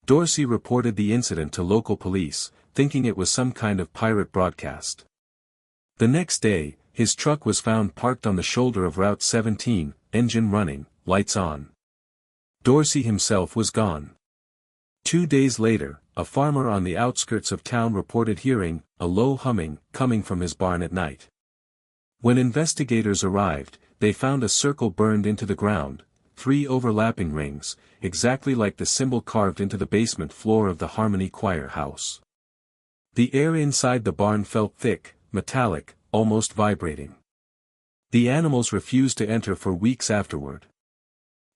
Dorsey reported the incident to local police, thinking it was some kind of pirate broadcast. The next day, his truck was found parked on the shoulder of Route 17, engine running, lights on. Dorsey himself was gone. 2 days later, a farmer on the outskirts of town reported hearing a low humming coming from his barn at night. When investigators arrived, they found a circle burned into the ground, 3 overlapping rings, exactly like the symbol carved into the basement floor of the Harmony Choir house. The air inside the barn felt thick, metallic, almost vibrating. The animals refused to enter for weeks afterward.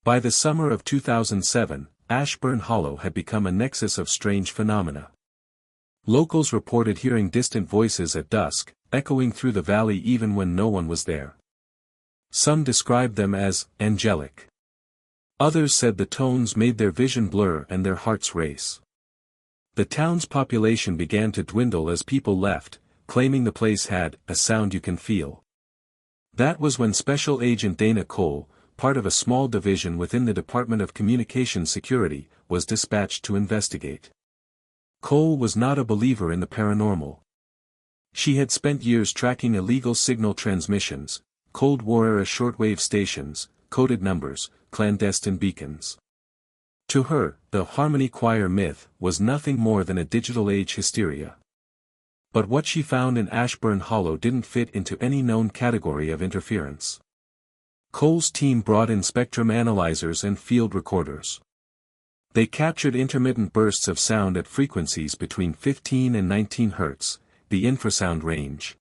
By the summer of 2007, Ashburn Hollow had become a nexus of strange phenomena. Locals reported hearing distant voices at dusk, echoing through the valley even when no one was there. Some described them as angelic. Others said the tones made their vision blur and their hearts race. The town's population began to dwindle as people left, claiming the place had a sound you can feel. That was when Special Agent Dana Cole, part of a small division within the Department of Communications Security, was dispatched to investigate. Cole was not a believer in the paranormal. She had spent years tracking illegal signal transmissions, Cold War-era shortwave stations, coded numbers, clandestine beacons. To her, the Harmony Choir myth was nothing more than a digital age hysteria. But what she found in Ashburn Hollow didn't fit into any known category of interference. Cole's team brought in spectrum analyzers and field recorders. They captured intermittent bursts of sound at frequencies between 15 and 19 Hz, the infrasound range.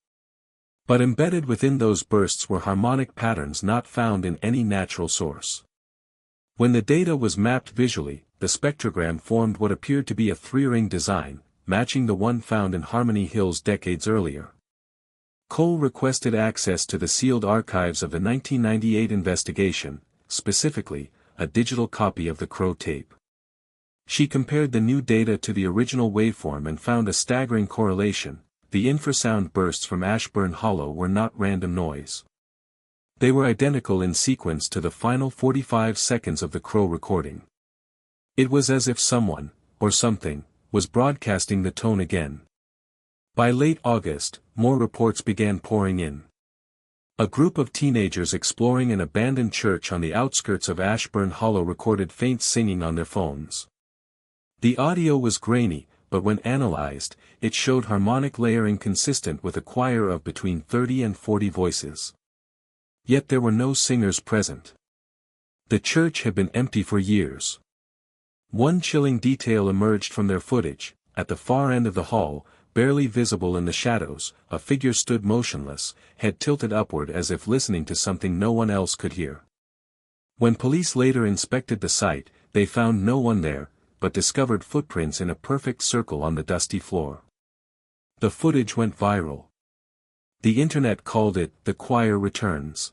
But embedded within those bursts were harmonic patterns not found in any natural source. When the data was mapped visually, the spectrogram formed what appeared to be a three-ring design, matching the one found in Harmony Hills decades earlier. Cole requested access to the sealed archives of the 1998 investigation, specifically, a digital copy of the Crow tape. She compared the new data to the original waveform and found a staggering correlation. The infrasound bursts from Ashburn Hollow were not random noise. They were identical in sequence to the final 45 seconds of the Crow recording. It was as if someone, or something, was broadcasting the tone again. By late August, more reports began pouring in. A group of teenagers exploring an abandoned church on the outskirts of Ashburn Hollow recorded faint singing on their phones. The audio was grainy, but when analyzed, it showed harmonic layering consistent with a choir of between 30 and 40 voices. Yet there were no singers present. The church had been empty for years. One chilling detail emerged from their footage. At the far end of the hall, barely visible in the shadows, a figure stood motionless, head tilted upward as if listening to something no one else could hear. When police later inspected the site, they found no one there, but discovered footprints in a perfect circle on the dusty floor. The footage went viral. The internet called it "The Choir Returns."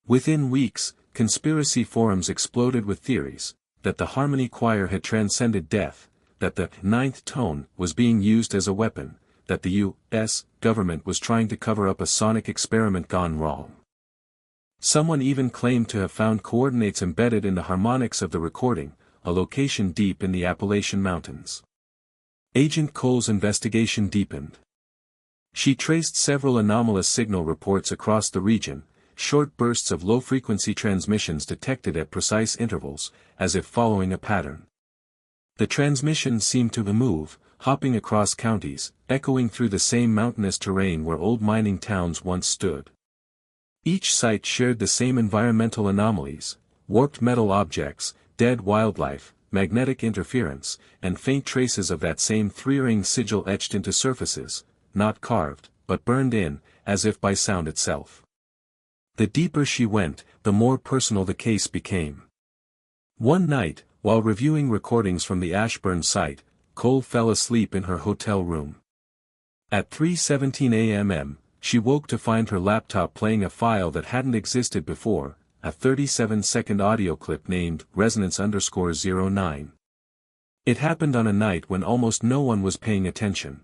Within weeks, conspiracy forums exploded with theories that the Harmony Choir had transcended death, that the ninth tone was being used as a weapon, that the U.S. government was trying to cover up a sonic experiment gone wrong. Someone even claimed to have found coordinates embedded in the harmonics of the recording, a location deep in the Appalachian Mountains. Agent Cole's investigation deepened. She traced several anomalous signal reports across the region, short bursts of low-frequency transmissions detected at precise intervals, as if following a pattern. The transmissions seemed to move, hopping across counties, echoing through the same mountainous terrain where old mining towns once stood. Each site shared the same environmental anomalies: warped metal objects, dead wildlife, magnetic interference, and faint traces of that same three-ring sigil etched into surfaces, not carved, but burned in, as if by sound itself. The deeper she went, the more personal the case became. One night, while reviewing recordings from the Ashburn site, Cole fell asleep in her hotel room. At 3:17 a.m., she woke to find her laptop playing a file that hadn't existed before, a 37-second audio clip named Resonance_09. It happened on a night when almost no one was paying attention.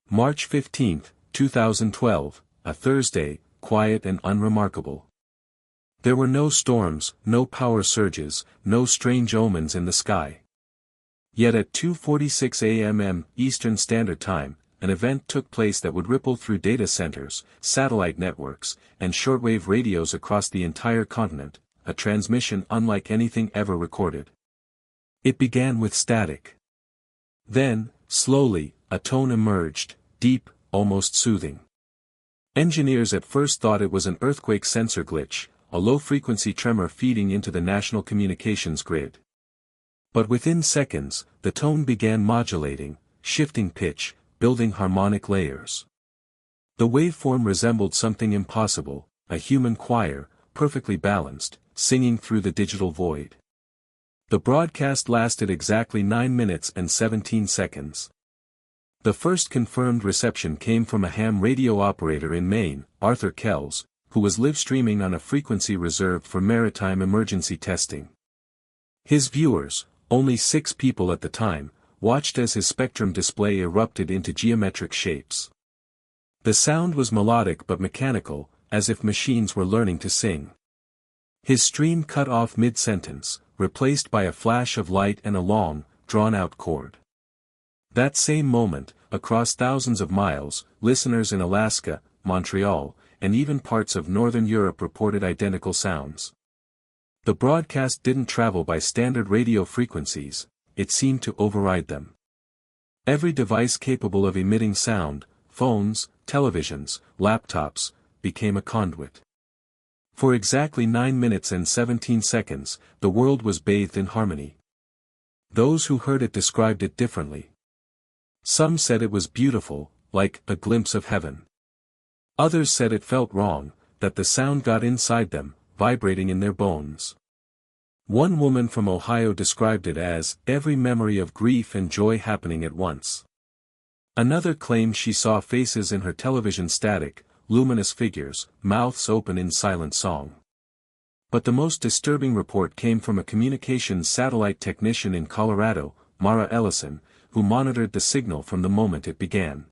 March 15, 2012, a Thursday, quiet and unremarkable. There were no storms, no power surges, no strange omens in the sky. Yet at 2:46 a.m. Eastern Standard Time, an event took place that would ripple through data centers, satellite networks, and shortwave radios across the entire continent, a transmission unlike anything ever recorded. It began with static. Then, slowly, a tone emerged, deep, almost soothing. Engineers at first thought it was an earthquake sensor glitch, a low-frequency tremor feeding into the national communications grid. But within seconds, the tone began modulating, shifting pitch, building harmonic layers. The waveform resembled something impossible, a human choir, perfectly balanced, singing through the digital void. The broadcast lasted exactly 9 minutes and 17 seconds. The first confirmed reception came from a ham radio operator in Maine, Arthur Kells, who was live streaming on a frequency reserved for maritime emergency testing. His viewers, only 6 people at the time, watched as his spectrum display erupted into geometric shapes. The sound was melodic but mechanical, as if machines were learning to sing. His stream cut off mid-sentence, replaced by a flash of light and a long, drawn-out chord. That same moment, across thousands of miles, listeners in Alaska, Montreal, and even parts of Northern Europe reported identical sounds. The broadcast didn't travel by standard radio frequencies, it seemed to override them. Every device capable of emitting sound, phones, televisions, laptops, became a conduit. For exactly 9 minutes and 17 seconds, the world was bathed in harmony. Those who heard it described it differently. Some said it was beautiful, like a glimpse of heaven. Others said it felt wrong, that the sound got inside them, vibrating in their bones. One woman from Ohio described it as every memory of grief and joy happening at once. Another claimed she saw faces in her television static, luminous figures, mouths open in silent song. But the most disturbing report came from a communications satellite technician in Colorado, Mara Ellison, who monitored the signal from the moment it began.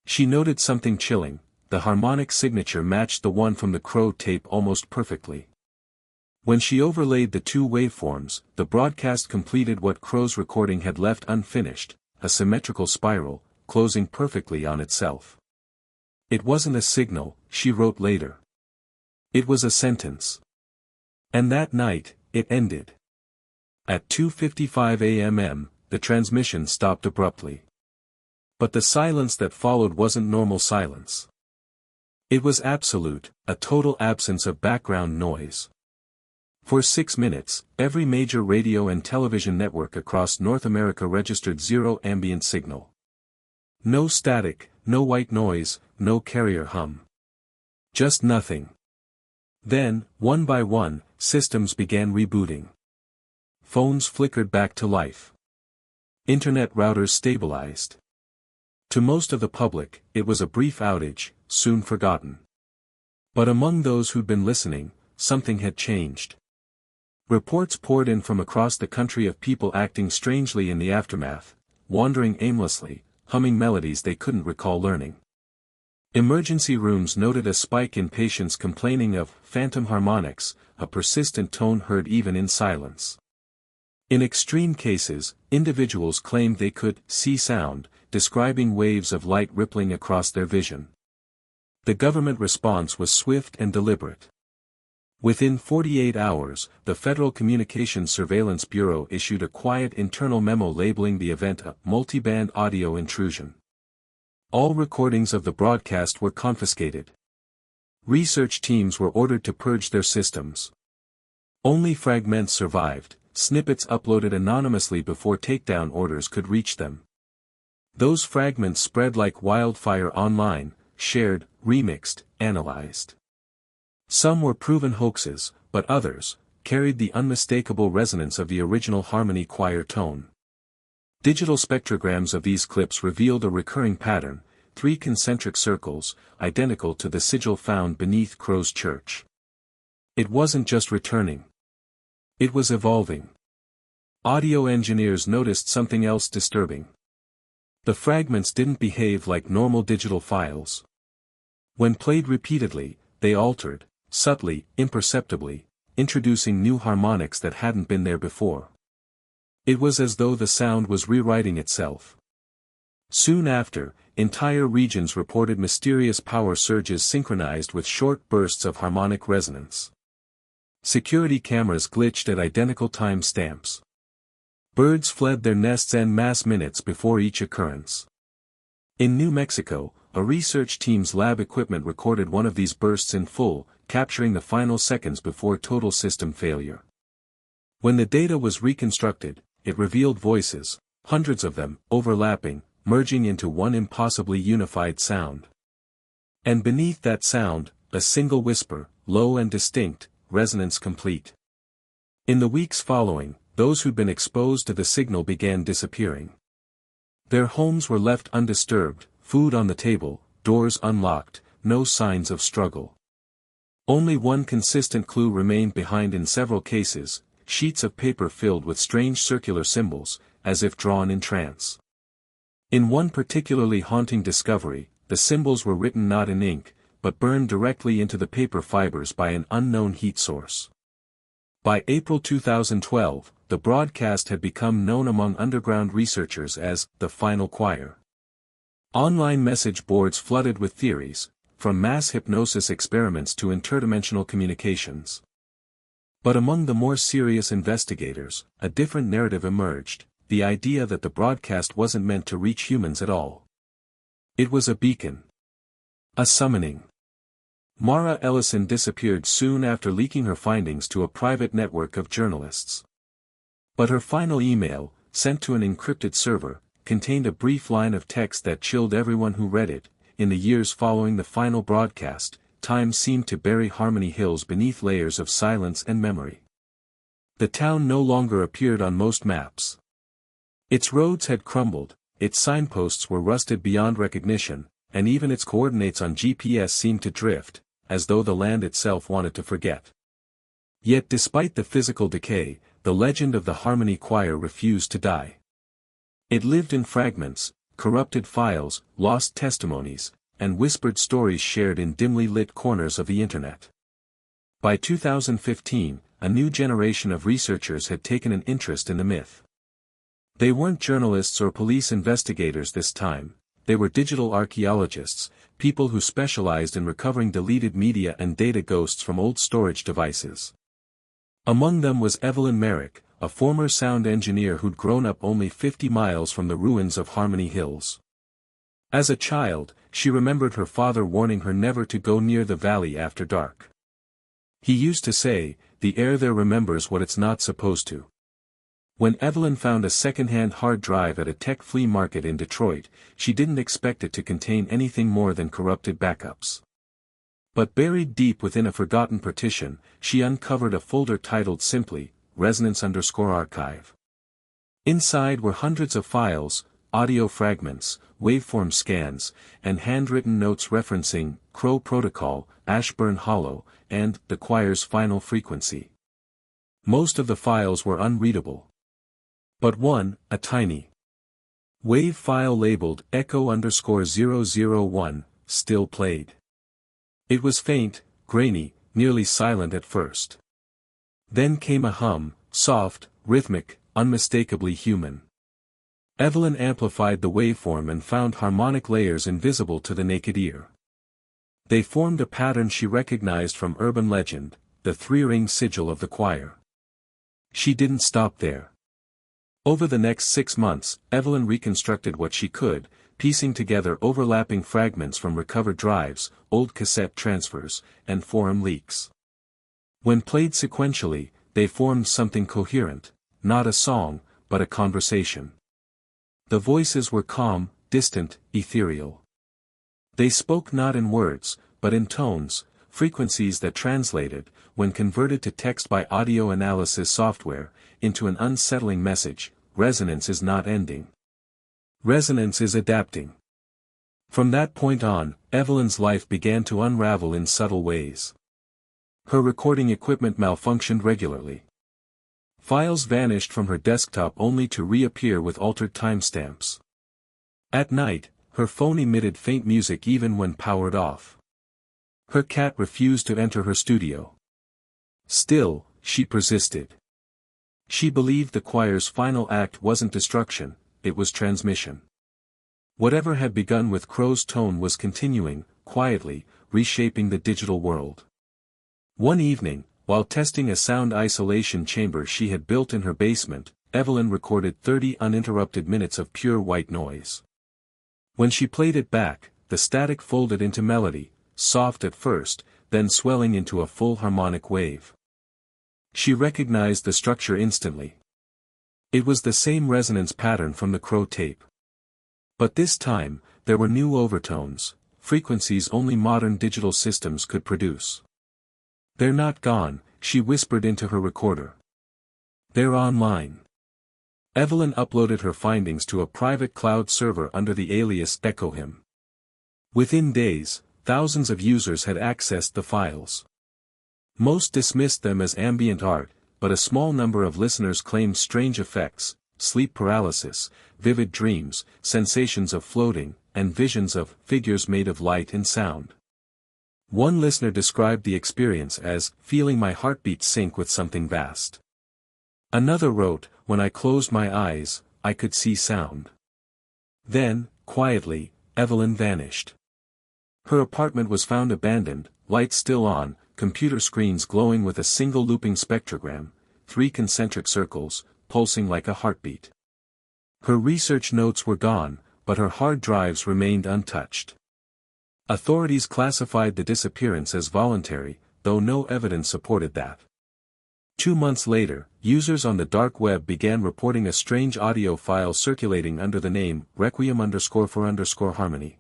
She noted something chilling: the harmonic signature matched the one from the Crow tape almost perfectly. When she overlaid the two waveforms, the broadcast completed what Crow's recording had left unfinished, a symmetrical spiral, closing perfectly on itself. It wasn't a signal, she wrote later. It was a sentence. And that night, it ended. At 2:55 a.m., the transmission stopped abruptly. But the silence that followed wasn't normal silence. It was absolute, a total absence of background noise. For 6 minutes, every major radio and television network across North America registered zero ambient signal. No static, no white noise, no carrier hum. Just nothing. Then, one by one, systems began rebooting. Phones flickered back to life. Internet routers stabilized. To most of the public, it was a brief outage, soon forgotten. But among those who'd been listening, something had changed. Reports poured in from across the country of people acting strangely in the aftermath, wandering aimlessly, humming melodies they couldn't recall learning. Emergency rooms noted a spike in patients complaining of phantom harmonics, a persistent tone heard even in silence. In extreme cases, individuals claimed they could see sound, describing waves of light rippling across their vision. The government response was swift and deliberate. Within 48 hours, the Federal Communications Surveillance Bureau issued a quiet internal memo labeling the event a multiband audio intrusion. All recordings of the broadcast were confiscated. Research teams were ordered to purge their systems. Only fragments survived, snippets uploaded anonymously before takedown orders could reach them. Those fragments spread like wildfire online, shared, remixed, analyzed. Some were proven hoaxes, but others carried the unmistakable resonance of the original harmony choir tone. Digital spectrograms of these clips revealed a recurring pattern: 3 concentric circles, identical to the sigil found beneath Crow's church. It wasn't just returning. It was evolving. Audio engineers noticed something else disturbing. The fragments didn't behave like normal digital files. When played repeatedly, they altered, subtly, imperceptibly, introducing new harmonics that hadn't been there before. It was as though the sound was rewriting itself. Soon after, entire regions reported mysterious power surges synchronized with short bursts of harmonic resonance. Security cameras glitched at identical time stamps. Birds fled their nests en masse minutes before each occurrence. In New Mexico, a research team's lab equipment recorded one of these bursts in full, capturing the final seconds before total system failure. When the data was reconstructed, it revealed voices, hundreds of them, overlapping, merging into one impossibly unified sound. And beneath that sound, a single whisper, low and distinct, resonance complete. In the weeks following, those who'd been exposed to the signal began disappearing. Their homes were left undisturbed, food on the table, doors unlocked, no signs of struggle. Only one consistent clue remained behind in several cases, sheets of paper filled with strange circular symbols, as if drawn in trance. In one particularly haunting discovery, the symbols were written not in ink, but burned directly into the paper fibers by an unknown heat source. By April 2012, the broadcast had become known among underground researchers as the Final Choir. Online message boards flooded with theories, from mass hypnosis experiments to interdimensional communications. But among the more serious investigators, a different narrative emerged, the idea that the broadcast wasn't meant to reach humans at all. It was a beacon. A summoning. Mara Ellison disappeared soon after leaking her findings to a private network of journalists. But her final email, sent to an encrypted server, contained a brief line of text that chilled everyone who read it. In the years following the final broadcast, time seemed to bury Harmony Hills beneath layers of silence and memory. The town no longer appeared on most maps. Its roads had crumbled, its signposts were rusted beyond recognition, and even its coordinates on GPS seemed to drift, as though the land itself wanted to forget. Yet despite the physical decay, the legend of the Harmony Choir refused to die. It lived in fragments, corrupted files, lost testimonies, and whispered stories shared in dimly lit corners of the internet. By 2015, a new generation of researchers had taken an interest in the myth. They weren't journalists or police investigators this time, they were digital archaeologists, people who specialized in recovering deleted media and data ghosts from old storage devices. Among them was Evelyn Merrick, a former sound engineer who'd grown up only 50 miles from the ruins of Harmony Hills. As a child, she remembered her father warning her never to go near the valley after dark. He used to say, "The air there remembers what it's not supposed to." When Evelyn found a second-hand hard drive at a tech flea market in Detroit, she didn't expect it to contain anything more than corrupted backups. But buried deep within a forgotten partition, she uncovered a folder titled simply, Resonance_Archive. Inside were hundreds of files, audio fragments, waveform scans, and handwritten notes referencing Crow Protocol, Ashburn Hollow, and the choir's final frequency. Most of the files were unreadable. But one, a tiny wave file labeled Echo_001, still played. It was faint, grainy, nearly silent at first. Then came a hum, soft, rhythmic, unmistakably human. Evelyn amplified the waveform and found harmonic layers invisible to the naked ear. They formed a pattern she recognized from urban legend, the three-ring sigil of the choir. She didn't stop there. Over the next 6 months, Evelyn reconstructed what she could, piecing together overlapping fragments from recovered drives, old cassette transfers, and forum leaks. When played sequentially, they formed something coherent, not a song, but a conversation. The voices were calm, distant, ethereal. They spoke not in words, but in tones, frequencies that translated, when converted to text by audio analysis software, into an unsettling message: resonance is not ending. Resonance is adapting. From that point on, Evelyn's life began to unravel in subtle ways. Her recording equipment malfunctioned regularly. Files vanished from her desktop only to reappear with altered timestamps. At night, her phone emitted faint music even when powered off. Her cat refused to enter her studio. Still, she persisted. She believed the choir's final act wasn't destruction, it was transmission. Whatever had begun with Crow's tone was continuing, quietly, reshaping the digital world. One evening, while testing a sound isolation chamber she had built in her basement, Evelyn recorded 30 uninterrupted minutes of pure white noise. When she played it back, the static folded into melody, soft at first, then swelling into a full harmonic wave. She recognized the structure instantly. It was the same resonance pattern from the Crow tape. But this time, there were new overtones, frequencies only modern digital systems could produce. "They're not gone," she whispered into her recorder. "They're online." Evelyn uploaded her findings to a private cloud server under the alias Echohim. Within days, thousands of users had accessed the files. Most dismissed them as ambient art, but a small number of listeners claimed strange effects, sleep paralysis, vivid dreams, sensations of floating, and visions of figures made of light and sound. One listener described the experience as feeling my heartbeat sync with something vast. Another wrote, "When I closed my eyes, I could see sound." Then, quietly, Evelyn vanished. Her apartment was found abandoned, lights still on, computer screens glowing with a single looping spectrogram, 3 concentric circles, pulsing like a heartbeat. Her research notes were gone, but her hard drives remained untouched. Authorities classified the disappearance as voluntary, though no evidence supported that. 2 months later, users on the dark web began reporting a strange audio file circulating under the name Requiem_for_Harmony.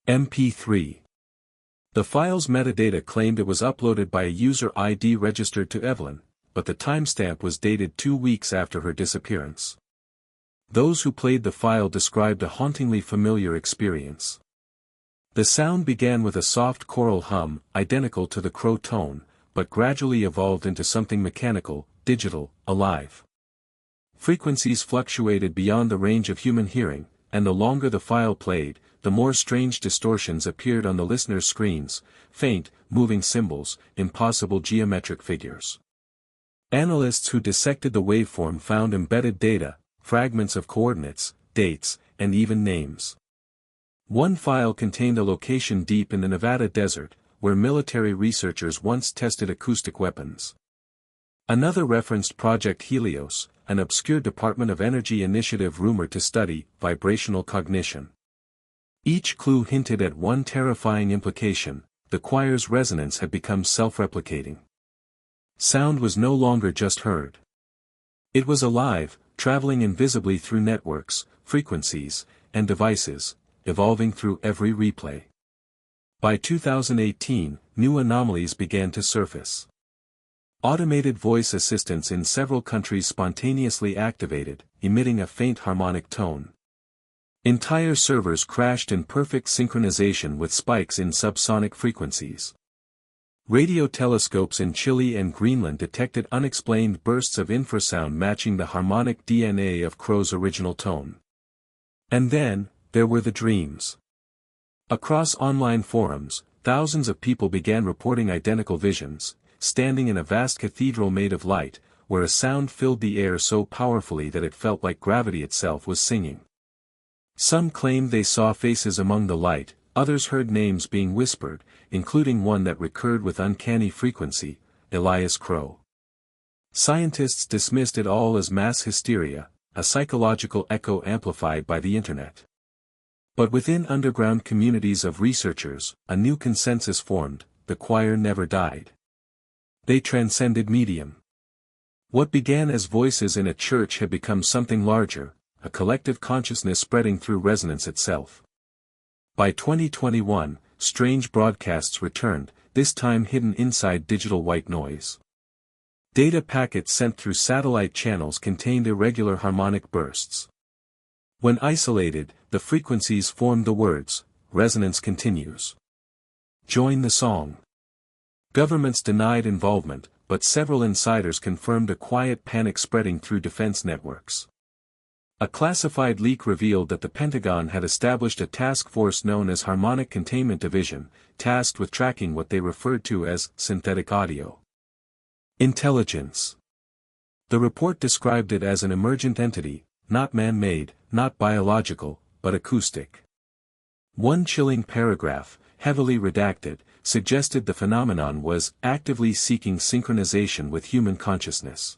MP3. The file's metadata claimed it was uploaded by a user ID registered to Evelyn, but the timestamp was dated 2 weeks after her disappearance. Those who played the file described a hauntingly familiar experience. The sound began with a soft choral hum, identical to the crow tone, but gradually evolved into something mechanical, digital, alive. Frequencies fluctuated beyond the range of human hearing, and the longer the file played, the more strange distortions appeared on the listener's screens, faint, moving symbols, impossible geometric figures. Analysts who dissected the waveform found embedded data, fragments of coordinates, dates, and even names. One file contained a location deep in the Nevada desert, where military researchers once tested acoustic weapons. Another referenced Project Helios, an obscure Department of Energy initiative rumored to study vibrational cognition. Each clue hinted at one terrifying implication: the choir's resonance had become self-replicating. Sound was no longer just heard. It was alive, traveling invisibly through networks, frequencies, and devices, evolving through every replay. By 2018, new anomalies began to surface. Automated voice assistants in several countries spontaneously activated, emitting a faint harmonic tone. Entire servers crashed in perfect synchronization with spikes in subsonic frequencies. Radio telescopes in Chile and Greenland detected unexplained bursts of infrasound matching the harmonic DNA of Crow's original tone. And then, there were the dreams. Across online forums, thousands of people began reporting identical visions, standing in a vast cathedral made of light, where a sound filled the air so powerfully that it felt like gravity itself was singing. Some claimed they saw faces among the light, others heard names being whispered, including one that recurred with uncanny frequency, Elias Crow. Scientists dismissed it all as mass hysteria, a psychological echo amplified by the internet. But within underground communities of researchers, a new consensus formed: the choir never died. They transcended medium. What began as voices in a church had become something larger, a collective consciousness spreading through resonance itself. By 2021, strange broadcasts returned, this time hidden inside digital white noise. Data packets sent through satellite channels contained irregular harmonic bursts. When isolated, the frequencies formed the words, "Resonance continues. Join the song." Governments denied involvement, but several insiders confirmed a quiet panic spreading through defense networks. A classified leak revealed that the Pentagon had established a task force known as Harmonic Containment Division, tasked with tracking what they referred to as synthetic audio intelligence. The report described it as an emergent entity, not man-made, not biological, but acoustic. One chilling paragraph, heavily redacted, suggested the phenomenon was actively seeking synchronization with human consciousness.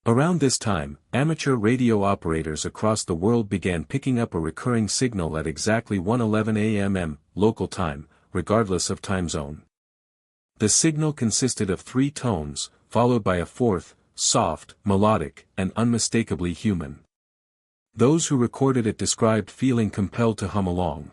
Around this time, amateur radio operators across the world began picking up a recurring signal at exactly 1:11 a.m. local time, regardless of time zone. The signal consisted of 3 tones, followed by a 4th, soft, melodic, and unmistakably human. Those who recorded it described feeling compelled to hum along.